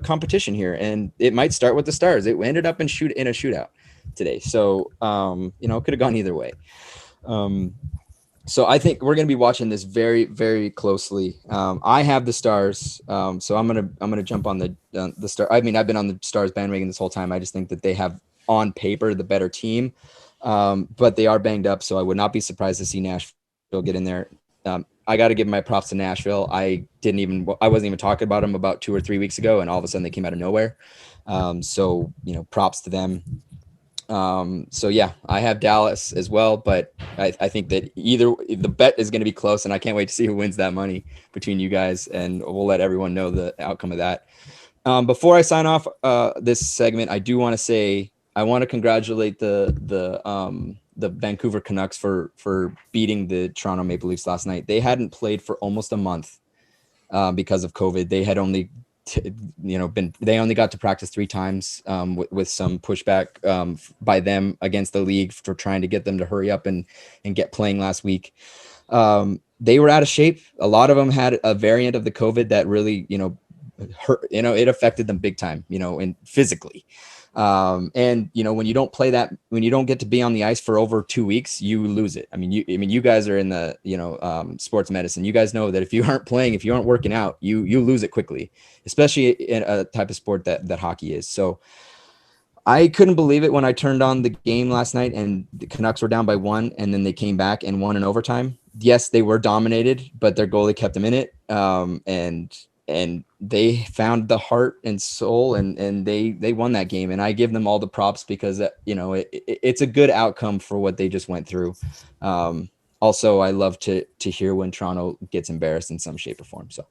Speaker 4: competition here. And it might start with the Stars. It ended up in a shootout today. So, it could have gone either way. So I think we're going to be watching this very, very closely. I have the Stars. So I'm going to jump on the Star. I mean, I've been on the Stars bandwagon this whole time. I just think that they have on paper the better team. But they are banged up. So I would not be surprised to see Nashville get in there. I got to give my props to Nashville. I wasn't even talking about them about 2 or 3 weeks ago, and all of a sudden they came out of nowhere. So props to them. So yeah, I have Dallas as well, but I think that the bet is going to be close, and I can't wait to see who wins that money between you guys, and we'll let everyone know the outcome of that. Before I sign off this segment, I do want to say I want to congratulate the Vancouver Canucks for beating the Toronto Maple Leafs last night. They hadn't played for almost a month because of COVID. They had only they only got to practice 3 times with some pushback by them against the league for trying to get them to hurry up and get playing last week. They were out of shape. A lot of them had a variant of the COVID that really, hurt, it affected them big time, and physically. And when you don't play when you don't get to be on the ice for over 2 weeks, you lose it. I mean, you guys are in the, sports medicine. You guys know that if you aren't playing, if you aren't working out, you lose it quickly, especially in a type of sport that hockey is. So I couldn't believe it when I turned on the game last night and the Canucks were down by 1 and then they came back and won in overtime. Yes, they were dominated, but their goalie kept them in it. And they found the heart and soul and they won that game. And I give them all the props because, it's a good outcome for what they just went through. Also, I love to hear when Toronto gets embarrassed in some shape or form. So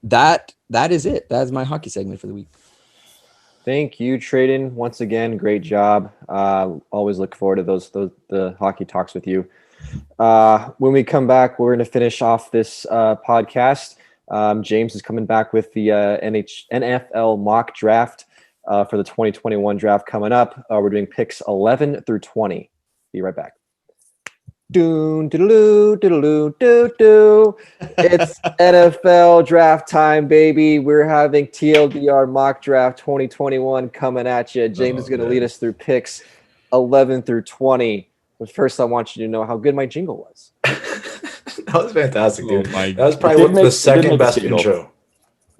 Speaker 4: that is it. That is my hockey segment for the week.
Speaker 1: Thank you, Tradon. Once again, great job. Always look forward to the hockey talks with you. When we come back, we're going to finish off this podcast. James is coming back with the NFL mock draft for the 2021 draft coming up. We're doing picks 11 through 20. Be right back. It's NFL draft time, baby. We're having TLDR mock draft 2021 coming at you. James is going to lead us through picks 11 through 20. But first, I want you to know how good my jingle was.
Speaker 2: That was fantastic, dude. That was probably the second best intro.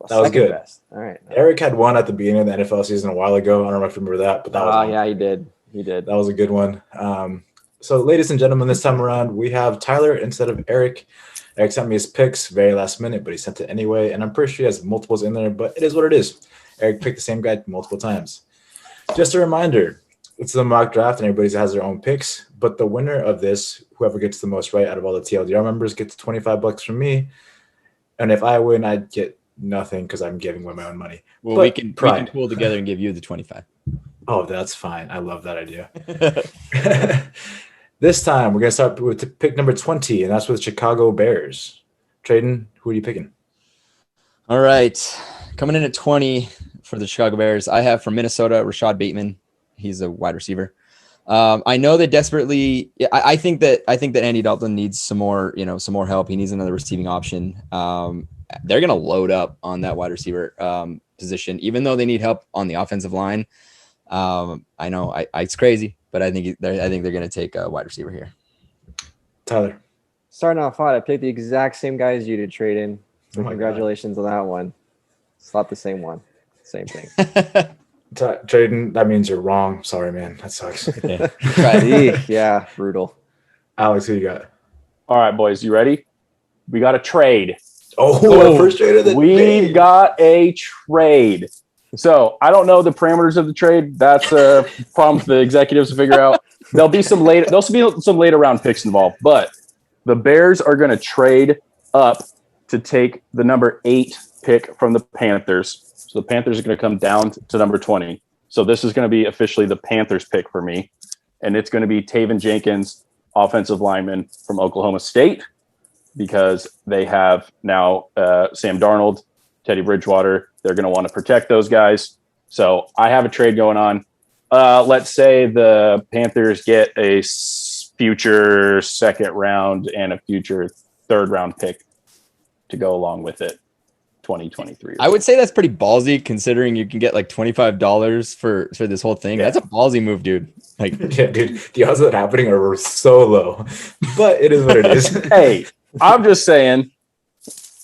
Speaker 2: That was good. Best. All right. Eric had one at the beginning of the NFL season a while ago. I don't know if you remember that, but that was
Speaker 1: yeah, he did. That
Speaker 2: was a good one. So, ladies and gentlemen, this time around, we have Tyler instead of Eric. Eric sent me his picks very last minute, but he sent it anyway. And I'm pretty sure he has multiples in there, but it is what it is. Eric picked the same guy multiple times. Just a reminder, it's a mock draft and everybody has their own picks. But the winner of this, whoever gets the most right out of all the TLDR members, gets $25 from me. And if I win, I'd get nothing because I'm giving away my own money.
Speaker 4: Well, we can pool together and give you the 25.
Speaker 2: Oh, that's fine. I love that idea. This time, we're going to start with pick number 20, and that's with Chicago Bears. Tradon, who are you picking?
Speaker 4: All right. Coming in at 20 for the Chicago Bears, I have from Minnesota, Rashad Bateman. He's a wide receiver. I know that desperately. I think that Andy Dalton needs some more help. He needs another receiving option. They're going to load up on that wide receiver position, even though they need help on the offensive line. I know it's crazy, but I think they're going to take a wide receiver here.
Speaker 2: Tyler,
Speaker 1: starting off hot, I picked the exact same guy as you did, Tradon. So congratulations on that one. It's not the same one. Same thing.
Speaker 2: Tradon, that means you're wrong. Sorry, man. That sucks.
Speaker 1: Yeah, brutal.
Speaker 2: Alex, who you got?
Speaker 3: All right, boys, you ready? We got a trade.
Speaker 2: Oh, first trade of the day.
Speaker 3: We've got a trade. So I don't know the parameters of the trade. That's a problem for the executives to figure out. there'll be some later round picks involved, but the Bears are going to trade up to take the number 8 pick from the Panthers. So the Panthers are going to come down to number 20. So this is going to be officially the Panthers pick for me. And it's going to be Taven Jenkins, offensive lineman from Oklahoma State, because they have now Sam Darnold, Teddy Bridgewater. They're going to want to protect those guys. So I have a trade going on. Let's say the Panthers get a future second round and a future third round pick to go along with it. 2023.
Speaker 4: I would say that's pretty ballsy considering you can get like $25 for this whole thing.
Speaker 2: Yeah.
Speaker 4: That's a ballsy move, dude. Like,
Speaker 2: Yeah, dude, the odds of that happening are so low, but it is what it is.
Speaker 3: Hey, I'm just saying,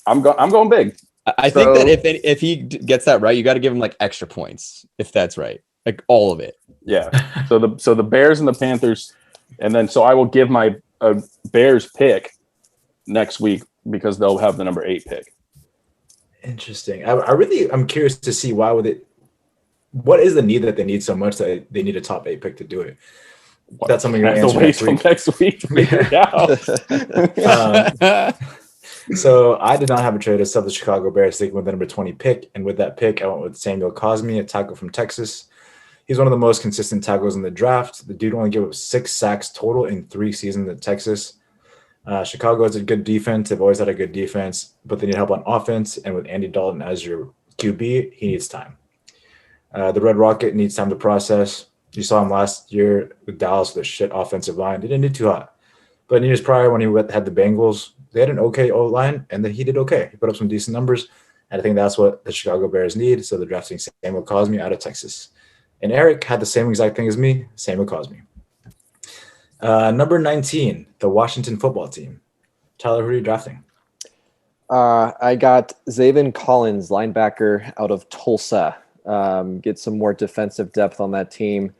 Speaker 3: I'm going big.
Speaker 4: I think that if he gets that right, you got to give him like extra points if that's right, like all of it.
Speaker 3: Yeah. So the Bears and the Panthers, and then so I will give my Bears pick next week because they'll have the number 8 pick.
Speaker 2: Interesting. I'm curious to see what is the need that they need so much that they need a top 8 pick to do it. That's something you're going to answer next week.
Speaker 3: To figure it out.
Speaker 2: So I did not have a trade to sell the Chicago Bears, sticking with the number 20 pick. And with that pick, I went with Samuel Cosmi, a tackle from Texas. He's one of the most consistent tackles in the draft. The dude only gave up 6 sacks total in 3 seasons at Texas. Chicago has a good defense. They've always had a good defense, but they need help on offense. And with Andy Dalton as your QB, he needs time. The Red Rocket needs time to process. You saw him last year with Dallas with a shit offensive line. They didn't do too hot. But years prior, when he had the Bengals, they had an okay O-line, and then he did okay. He put up some decent numbers, and I think that's what the Chicago Bears need. So they're drafting Samuel Cosmi out of Texas. And Eric had the same exact thing as me, Samuel Cosmi. Number 19, the Washington football team. Tyler, who are you drafting?
Speaker 1: I got Zaven Collins, linebacker out of Tulsa. Get some more defensive depth on that team.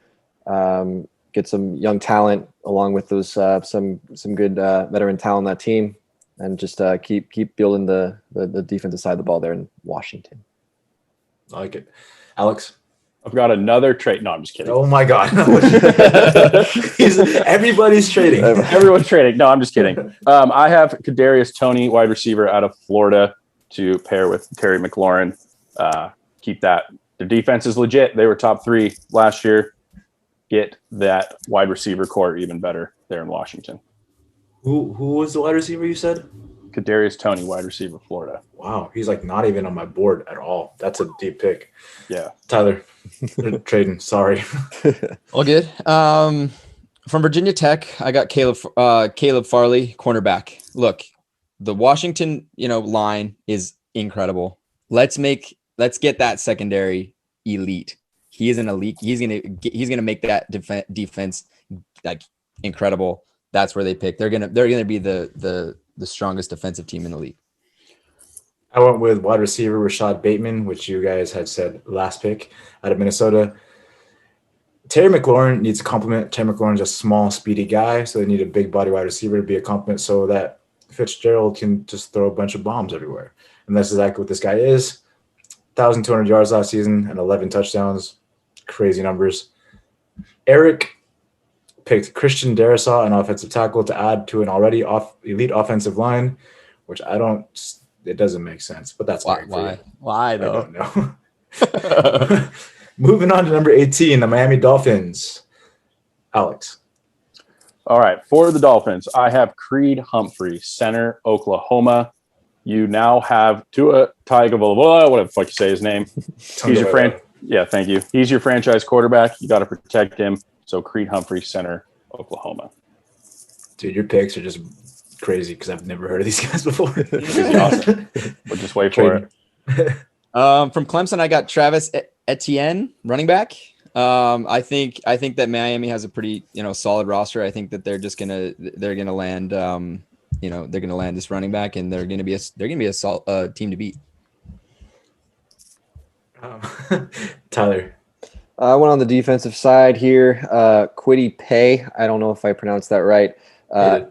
Speaker 1: Get some young talent along with those some good veteran talent on that team, and just keep building the defensive side of the ball there in Washington.
Speaker 2: I like it. Alex?
Speaker 3: I've got another trade. No, I'm just kidding.
Speaker 2: Oh my God. Everybody's trading.
Speaker 3: Everyone's trading. No, I'm just kidding. I have Kadarius Toney, wide receiver out of Florida, to pair with Terry McLaurin. Keep that. Their defense is legit. They were top 3 last year. Get that wide receiver core even better there in Washington.
Speaker 2: Who was the wide receiver you said?
Speaker 3: Kadarius Toney, wide receiver, Florida.
Speaker 2: Wow, he's like not even on my board at all. That's a deep pick.
Speaker 3: Yeah.
Speaker 2: Tyler, trading. Sorry.
Speaker 4: All good. From Virginia Tech, I got Caleb Farley, cornerback. Look, the Washington, line is incredible. Let's get that secondary elite. He is an elite. He's gonna make that defense like incredible. That's where they pick. They're gonna be the strongest defensive team in the league.
Speaker 2: I went with wide receiver Rashad Bateman, which you guys had said last pick out of Minnesota. Terry McLaurin needs a complement. Terry McLaurin's a small, speedy guy, so they need a big body wide receiver to be a complement so that Fitzgerald can just throw a bunch of bombs everywhere. And that's exactly what this guy is. 1,200 yards last season and 11 touchdowns. Crazy numbers. Eric picked Christian Darrisaw, an offensive tackle, to add to an already elite offensive line, which it doesn't make sense, but that's
Speaker 4: why
Speaker 2: I
Speaker 4: though?
Speaker 2: don't know. Moving on to number 18, the Miami Dolphins. Alex.
Speaker 3: All right. For the Dolphins, I have Creed Humphrey, center, Oklahoma. You now have Tua Tagovailoa, whatever the fuck you say his name. He's your Yeah, thank you. He's your franchise quarterback. You got to protect him. So Creed Humphrey, center, Oklahoma.
Speaker 2: Dude, your picks are just crazy because I've never heard of these guys before.
Speaker 3: Awesome. We'll just wait for it.
Speaker 4: From Clemson, I got Travis Etienne, running back. I think that Miami has a pretty solid roster. I think that they're gonna land they're gonna land this running back, and they're gonna be a solid team to beat.
Speaker 2: Tyler.
Speaker 1: I went on the defensive side here. Kwity Paye. I don't know if I pronounced that right.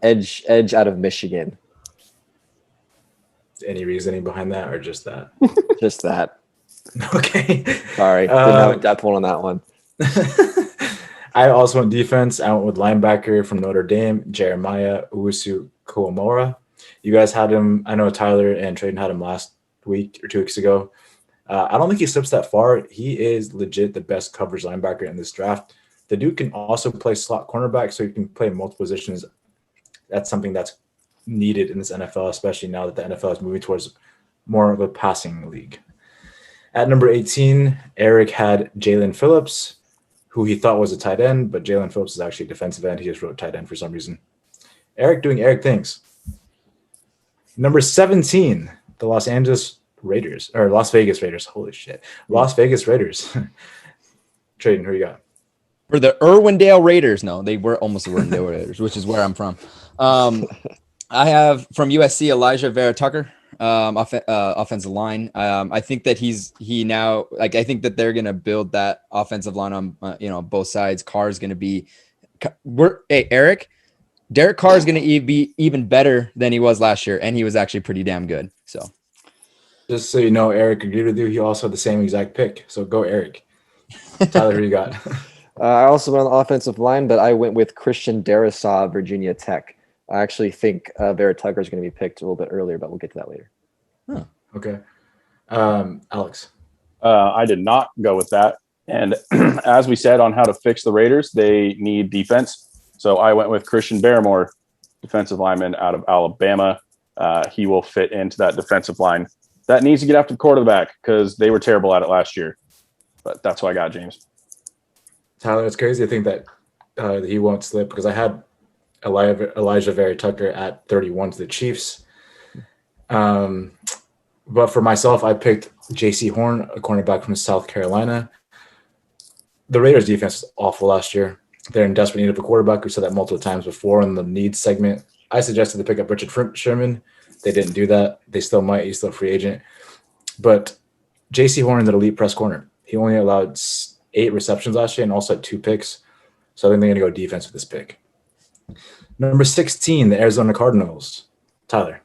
Speaker 1: Edge out of Michigan.
Speaker 2: Any reasoning behind that, or just that?
Speaker 1: Just that.
Speaker 2: Okay.
Speaker 1: Sorry, didn't have a depth one on that one.
Speaker 2: I also went defense. I went with linebacker from Notre Dame, Jeremiah Owusu-Koramoah. You guys had him. I know Tyler and Tradon had him last week or 2 weeks ago. I don't think he slips that far. He is legit the best coverage linebacker in this draft. The dude can also play slot cornerback, so he can play multiple positions. That's something that's needed in this NFL, especially now that the NFL is moving towards more of a passing league. At number 18, Eric had Jalen Phillips, who he thought was a tight end, but Jalen Phillips is actually a defensive end. He just wrote tight end for some reason. Eric doing Eric things. Number 17, the Las Vegas Raiders. Holy shit. Las Vegas Raiders. Tradon, who you got?
Speaker 4: For the Irwindale Raiders. No, they were almost the Irwindale Raiders, which is where I'm from. I have from USC Elijah Vera Tucker, offensive line. I think that I think that they're gonna build that offensive line on both sides. Carr's gonna be. Eric, Derek Carr is gonna be even better than he was last year, and he was actually pretty damn good. So,
Speaker 2: just so you know, Eric agreed with you. He also had the same exact pick. So go, Eric. Tyler, who you got?
Speaker 1: I also went on the offensive line, but I went with Christian Darrisaw, Virginia Tech. I actually think Vera Tucker is going to be picked a little bit earlier, but we'll get to that later.
Speaker 2: Huh. Okay. Alex.
Speaker 3: I did not go with that. And as we said on how to fix the Raiders, they need defense. So I went with Christian Barrimore, defensive lineman out of Alabama. He will fit into that defensive line. That needs to get after the quarterback because they were terrible at it last year. But that's what I got, James.
Speaker 2: Tyler, it's crazy to think that he won't slip because I had Elijah Vera Tucker at 31 to the Chiefs. But for myself, I picked J.C. Horn, a cornerback from South Carolina. The Raiders' defense was awful last year. They're in desperate need of a quarterback. We said that multiple times before in the needs segment. I suggested to pick up Richard Sherman. They didn't do that. They still might. He's still a free agent. But J.C. Horn is an elite press corner. He only allowed 8 receptions last year and also had 2 picks. So I think they're going to go defense with this pick. Number 16, the Arizona Cardinals. Tyler.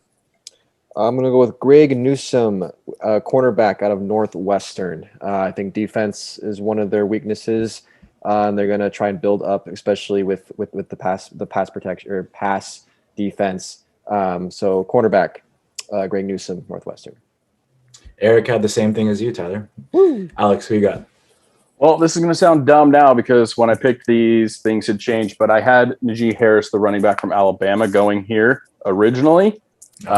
Speaker 1: I'm going to go with Greg Newsome, cornerback out of Northwestern. I think defense is one of their weaknesses. And they're going to try and build up, especially with the pass protection or pass defense. So cornerback, Greg Newsome, Northwestern.
Speaker 2: Eric had the same thing as you, Tyler.
Speaker 1: Woo.
Speaker 2: Alex, who you got?
Speaker 3: Well, this is going to sound dumb now because when I picked these, things had changed. But I had Najee Harris, the running back from Alabama, going here originally. And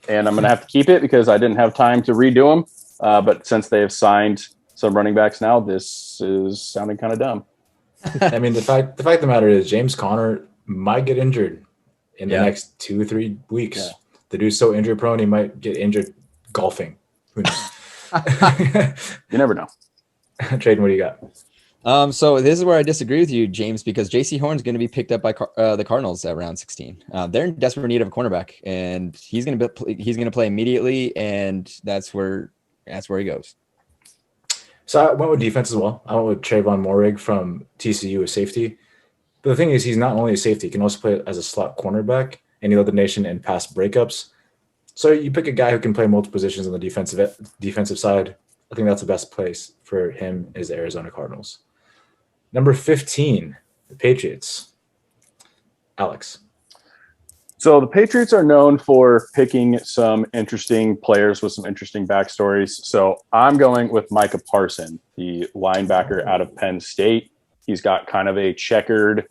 Speaker 3: I'm going to have to keep it because I didn't have time to redo them. But since they have signed some running backs now, this is sounding kind of dumb.
Speaker 2: I mean, the fact of the matter is James Conner might get injured in the next 2-3 weeks. Yeah. The dude's so injury prone, he might get injured golfing. Who knows?
Speaker 3: You never know.
Speaker 2: Tradon, what do you got?
Speaker 4: So this is where I disagree with you, James, because J.C. Horn's going to be picked up by the Cardinals at round 16. They're in desperate need of a cornerback, and he's going to play immediately, and that's where he goes.
Speaker 2: So I went with defense as well. I went with Trayvon Moehrig from TCU as safety. But the thing is, he's not only a safety, he can also play as a slot cornerback, and he led the nation in pass breakups. So you pick a guy who can play multiple positions on the defensive side. I think that's the best place for him is the Arizona Cardinals. Number 15, the Patriots. Alex.
Speaker 3: So the Patriots are known for picking some interesting players with some interesting backstories. So I'm going with Micah Parsons, the linebacker out of Penn State. He's got kind of a checkered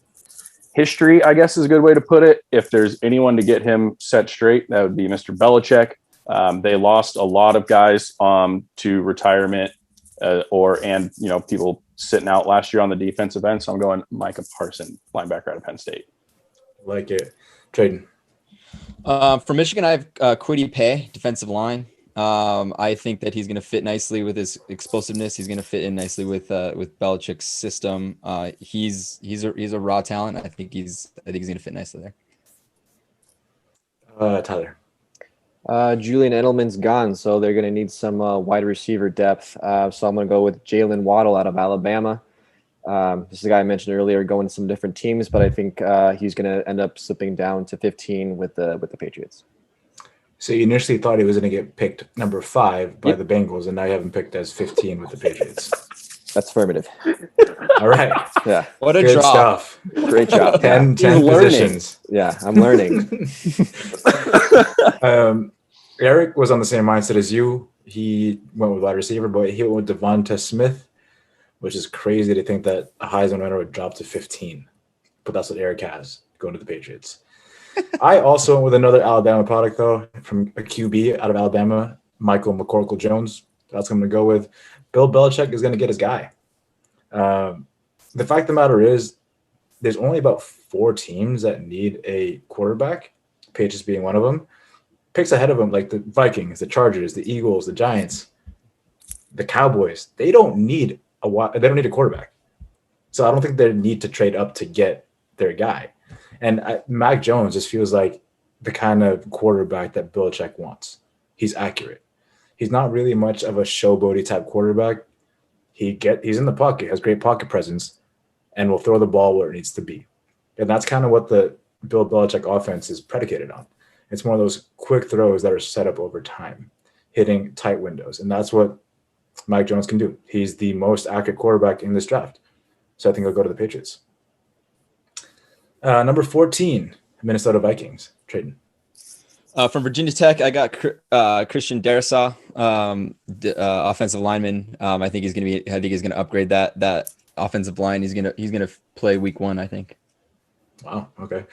Speaker 3: history, I guess is a good way to put it. If there's anyone to get him set straight, that would be Mr. Belichick. They lost a lot of guys to retirement and people sitting out last year on the defensive end. So I'm going Micah Parsons, linebacker out of Penn State.
Speaker 2: Like it. Tradon.
Speaker 4: For Michigan, I have Kwity Paye, defensive line. I think that he's going to fit nicely with his explosiveness. He's going to fit in nicely with Belichick's system. He's a raw talent. I think he's going to fit nicely
Speaker 2: there. Tyler.
Speaker 1: Julian Edelman's gone, so they're going to need some wide receiver depth. So I'm going to go with Jalen Waddle out of Alabama. This is the guy I mentioned earlier, going to some different teams, but I think he's going to end up slipping down to 15 with the Patriots.
Speaker 2: So you initially thought he was going to get picked number 5 by the Bengals, and now you have him picked as 15 with the Patriots.
Speaker 1: That's affirmative.
Speaker 2: All right.
Speaker 1: Yeah.
Speaker 4: What a
Speaker 2: Good
Speaker 4: drop.
Speaker 2: stuff.
Speaker 1: Great job.
Speaker 2: 10
Speaker 3: He's learning.
Speaker 2: positions.
Speaker 1: Yeah, I'm learning.
Speaker 2: Eric was on the same mindset as you. He went with wide receiver, but he went with Devonta Smith, which is crazy to think that a Heisman winner would drop to 15. But that's what Eric has going to the Patriots. I also went with another Alabama product, though, from a QB out of Alabama, Michael McCorkle-Jones. That's what I'm going to go with. Bill Belichick is going to get his guy. The fact of the matter is, there's only about 4 teams that need a quarterback, Patriots being one of them. Picks ahead of them, like the Vikings, the Chargers, the Eagles, the Giants, the Cowboys. They don't need a quarterback. So I don't think they need to trade up to get their guy. And Mac Jones just feels like the kind of quarterback that Belichick wants. He's accurate. He's not really much of a showboaty type quarterback. He's in the pocket, has great pocket presence, and will throw the ball where it needs to be. And that's kind of what the Bill Belichick offense is predicated on. It's one of those quick throws that are set up over time, hitting tight windows. And that's what Mac Jones can do. He's the most accurate quarterback in this draft. So I think he'll go to the Patriots. Number 14, Minnesota Vikings. Tradon.
Speaker 4: From Virginia Tech, I got Christian Darrisaw, offensive lineman. I think he's going to upgrade that offensive line. He's going to play week 1, I think.
Speaker 2: Wow. Okay.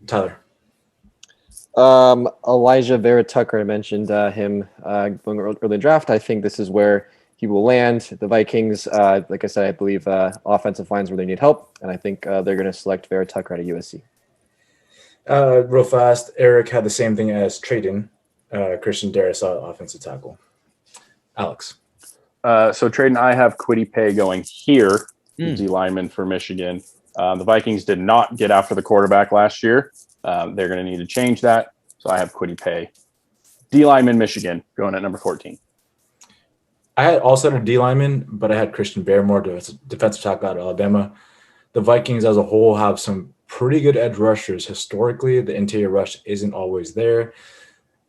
Speaker 2: Tyler.
Speaker 1: Elijah Vera Tucker, I mentioned him going early draft. I think this is where he will land. The Vikings, like I said, I believe offensive lines where they need help, and I think they're going to select Vera Tucker out of USC.
Speaker 2: Real fast, Eric had the same thing as Tradon, Christian Darrisaw, offensive tackle. Alex.
Speaker 3: So Tradon, I have Kwity Paye going here, D lineman for Michigan. The Vikings did not get after the quarterback last year. They're going to need to change that. So I have Kwity Paye, D lineman, Michigan, going at number 14.
Speaker 2: I had also had a D lineman, but I had Christian Barrimore, defensive tackle out of Alabama. The Vikings as a whole have some pretty good edge rushers. Historically, the interior rush isn't always there.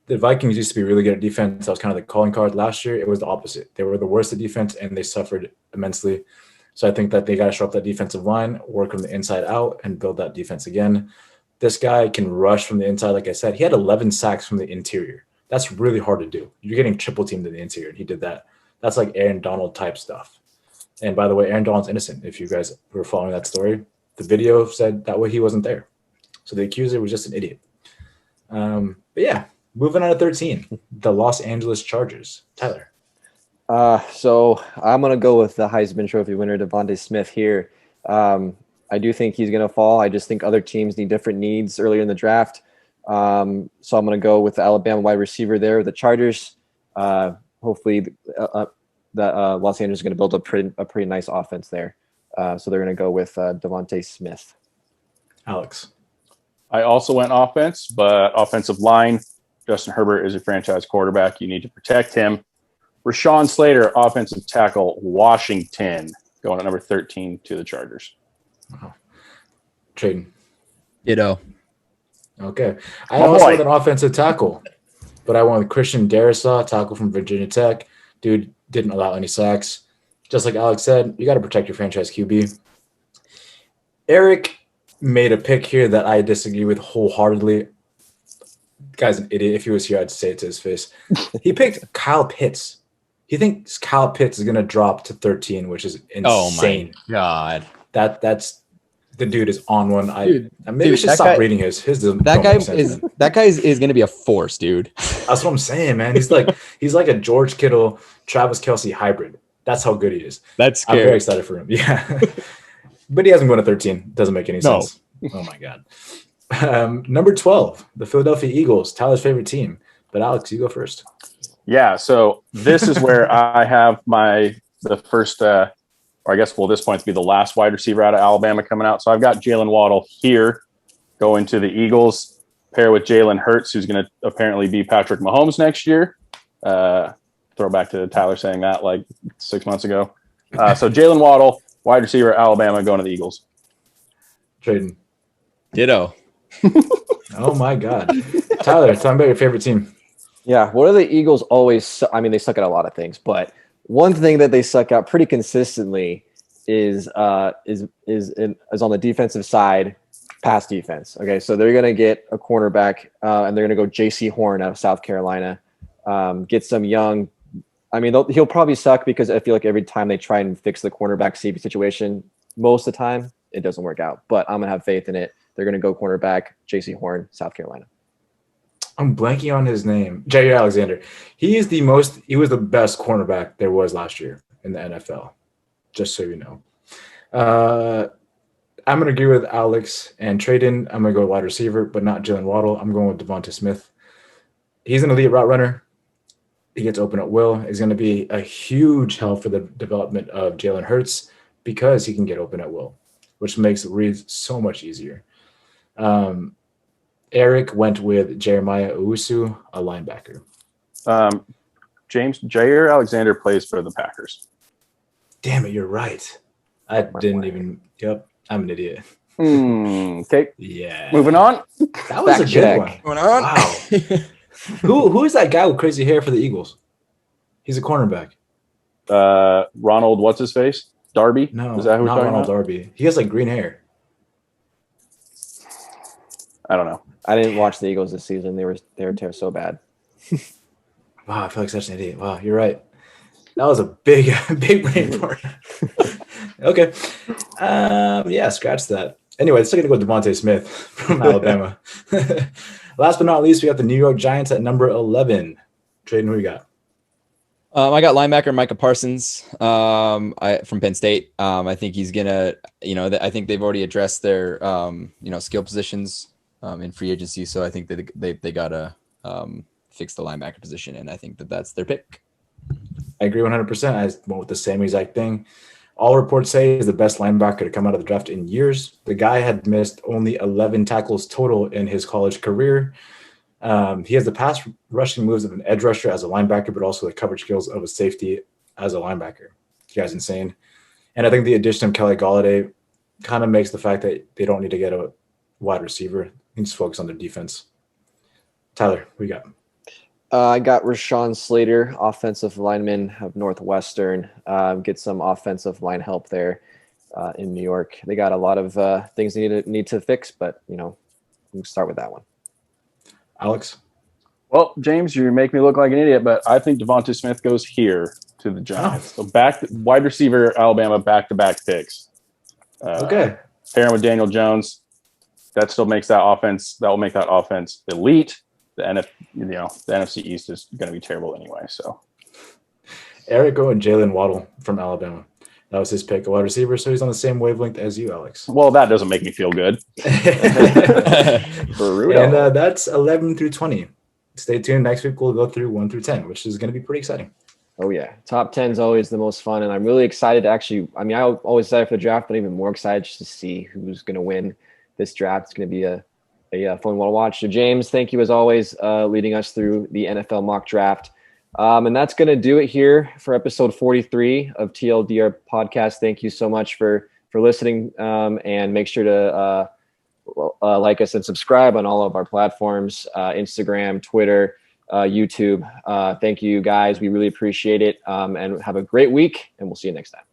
Speaker 2: The Vikings used to be really good at defense. That was kind of the calling card. Last year, it was the opposite. They were the worst at defense, and they suffered immensely. So I think that they got to show up that defensive line, work from the inside out, and build that defense again. This guy can rush from the inside. Like I said, he had 11 sacks from the interior. That's really hard to do. You're getting triple teamed in the interior. He did that. That's like Aaron Donald type stuff. And by the way, Aaron Donald's innocent. If you guys were following that story, the video said that way he wasn't there. So the accuser was just an idiot. But yeah, moving on to 13, the Los Angeles Chargers. Tyler.
Speaker 1: So I'm going to go with the Heisman Trophy winner, Devonta Smith here. I do think he's going to fall. I just think other teams need different needs earlier in the draft. So I'm going to go with the Alabama wide receiver there, the Chargers. Hopefully the Los Angeles is going to build a pretty nice offense there. So they're going to go with Devonta Smith.
Speaker 2: Alex.
Speaker 3: I also went offense, but offensive line, Justin Herbert is a franchise quarterback. You need to protect him. Rashawn Slater, offensive tackle, Washington, going at number 13 to the Chargers.
Speaker 2: Wow. Tradon.
Speaker 4: Ditto.
Speaker 2: Okay. I also had an offensive tackle, but I went with Christian Darrisaw, tackle from Virginia Tech. Dude didn't allow any sacks. Just like Alex said, you got to protect your franchise QB. Eric made a pick here that I disagree with wholeheartedly. The guy's an idiot. If he was here, I'd say it to his face. He picked Kyle Pitts. He thinks Kyle Pitts is going to drop to 13, which is insane.
Speaker 4: Oh, my God.
Speaker 2: That's the dude is on one.
Speaker 4: Maybe
Speaker 2: we should stop reading his.
Speaker 4: That guy is going to be a force, dude.
Speaker 2: That's what I'm saying, man. He's like a George Kittle, Travis Kelce hybrid. That's how good he is.
Speaker 4: That's scary.
Speaker 2: I'm very excited for him. Yeah. But he hasn't gone to 13. Doesn't make any sense. Oh, my God. Number 12, the Philadelphia Eagles, Tyler's favorite team. But, Alex, you go first.
Speaker 3: Yeah, so this is where I have the first or I guess will this point be the last wide receiver out of Alabama coming out. So I've got Jalen Waddle here going to the Eagles, pair with Jalen Hurts, who's going to apparently be Patrick Mahomes next year. Throw back to Tyler saying that like 6 months ago. So Jalen Waddle, wide receiver, Alabama, going to the Eagles.
Speaker 2: Tradon.
Speaker 4: Ditto.
Speaker 2: Oh, my God. Tyler, tell me about your favorite team.
Speaker 1: Yeah, what are the Eagles always – I mean, they suck at a lot of things, but one thing that they suck out pretty consistently is on the defensive side, pass defense. Okay, so they're gonna get a cornerback, and they're gonna go J.C. Horn out of South Carolina, get some young. I mean, he'll probably suck because I feel like every time they try and fix the cornerback safety situation, most of the time it doesn't work out. But I'm gonna have faith in it. They're gonna go cornerback J.C. Horn, South Carolina.
Speaker 2: I'm blanking on his name. Jair Alexander. He was the best cornerback there was last year in the NFL. Just so you know. I'm going to agree with Alex and Tradon. I'm going to go wide receiver, but not Jalen Waddle. I'm going with Devonta Smith. He's an elite route runner. He gets open at will. He's going to be a huge help for the development of Jalen Hurts because he can get open at will, which makes reads so much easier. Eric went with Jeremiah Owusu, a linebacker.
Speaker 3: Jair Alexander plays for the Packers.
Speaker 2: Damn it, you're right. I didn't even. Yep, I'm an idiot.
Speaker 3: Okay.
Speaker 2: Yeah.
Speaker 3: Moving on.
Speaker 2: That was a good one.
Speaker 4: Going on.
Speaker 2: Wow. Who is that guy with crazy hair for the Eagles? He's a cornerback.
Speaker 3: Ronald, what's his face? Darby?
Speaker 2: No,
Speaker 3: is that who we're
Speaker 2: not
Speaker 3: talking
Speaker 2: Ronald
Speaker 3: about?
Speaker 2: Darby. He has like green hair.
Speaker 3: I don't know.
Speaker 1: I didn't watch the Eagles this season. They were so bad.
Speaker 2: Wow, I feel like such an idiot. Wow, you're right. That was a big brain fart. Okay. Yeah, scratch that. Anyway, still going to go Devonta Smith from Alabama. Last but not least, we got the New York Giants at number 11. Tradon, who you got?
Speaker 4: I got linebacker Micah Parsons from Penn State. I think he's gonna, I think they've already addressed their, skill positions in free agency. So I think that they gotta fix the linebacker position, and I think that's their pick.
Speaker 2: I agree 100%. I went with the same exact thing. All reports say he's the best linebacker to come out of the draft in years. The guy had missed only 11 tackles total in his college career. He has the pass rushing moves of an edge rusher as a linebacker, but also the coverage skills of a safety as a linebacker. This guy's insane. And I think the addition of Kelly Golladay kind of makes the fact that they don't need to get a wide receiver. They can just focus on their defense. Tyler, who you got?
Speaker 1: I got Rashawn Slater, offensive lineman of Northwestern. Get some offensive line help there in New York. They got a lot of things they need to fix, but we can start with that one.
Speaker 2: Alex?
Speaker 3: Well, James, you make me look like an idiot, but I think Devonta Smith goes here to the Giants. So wide receiver, Alabama, back-to-back picks.
Speaker 2: Okay.
Speaker 3: Pairing with Daniel Jones, that still makes that offense. That will make that offense elite. The NFC East is going to be terrible anyway. So,
Speaker 2: Eric and Jalen Waddle from Alabama. That was his pick, a wide receiver, so he's on the same wavelength as you, Alex.
Speaker 3: Well, that doesn't make me feel good.
Speaker 2: And that's 11 through 20. Stay tuned. Next week we'll go through 1 through 10, which is going to be pretty exciting.
Speaker 1: Oh, yeah. Top 10 is always the most fun, and I'm really excited to actually – I'm always excited for the draft, but even more excited just to see who's going to win this draft. It's going to be a fun one to watch. So, James, thank you as always, leading us through the NFL mock draft. And that's going to do it here for episode 43 of TLDR podcast. Thank you so much for listening, and make sure to like us and subscribe on all of our platforms, Instagram, Twitter, YouTube. Thank you, guys. We really appreciate it, and have a great week, and we'll see you next time.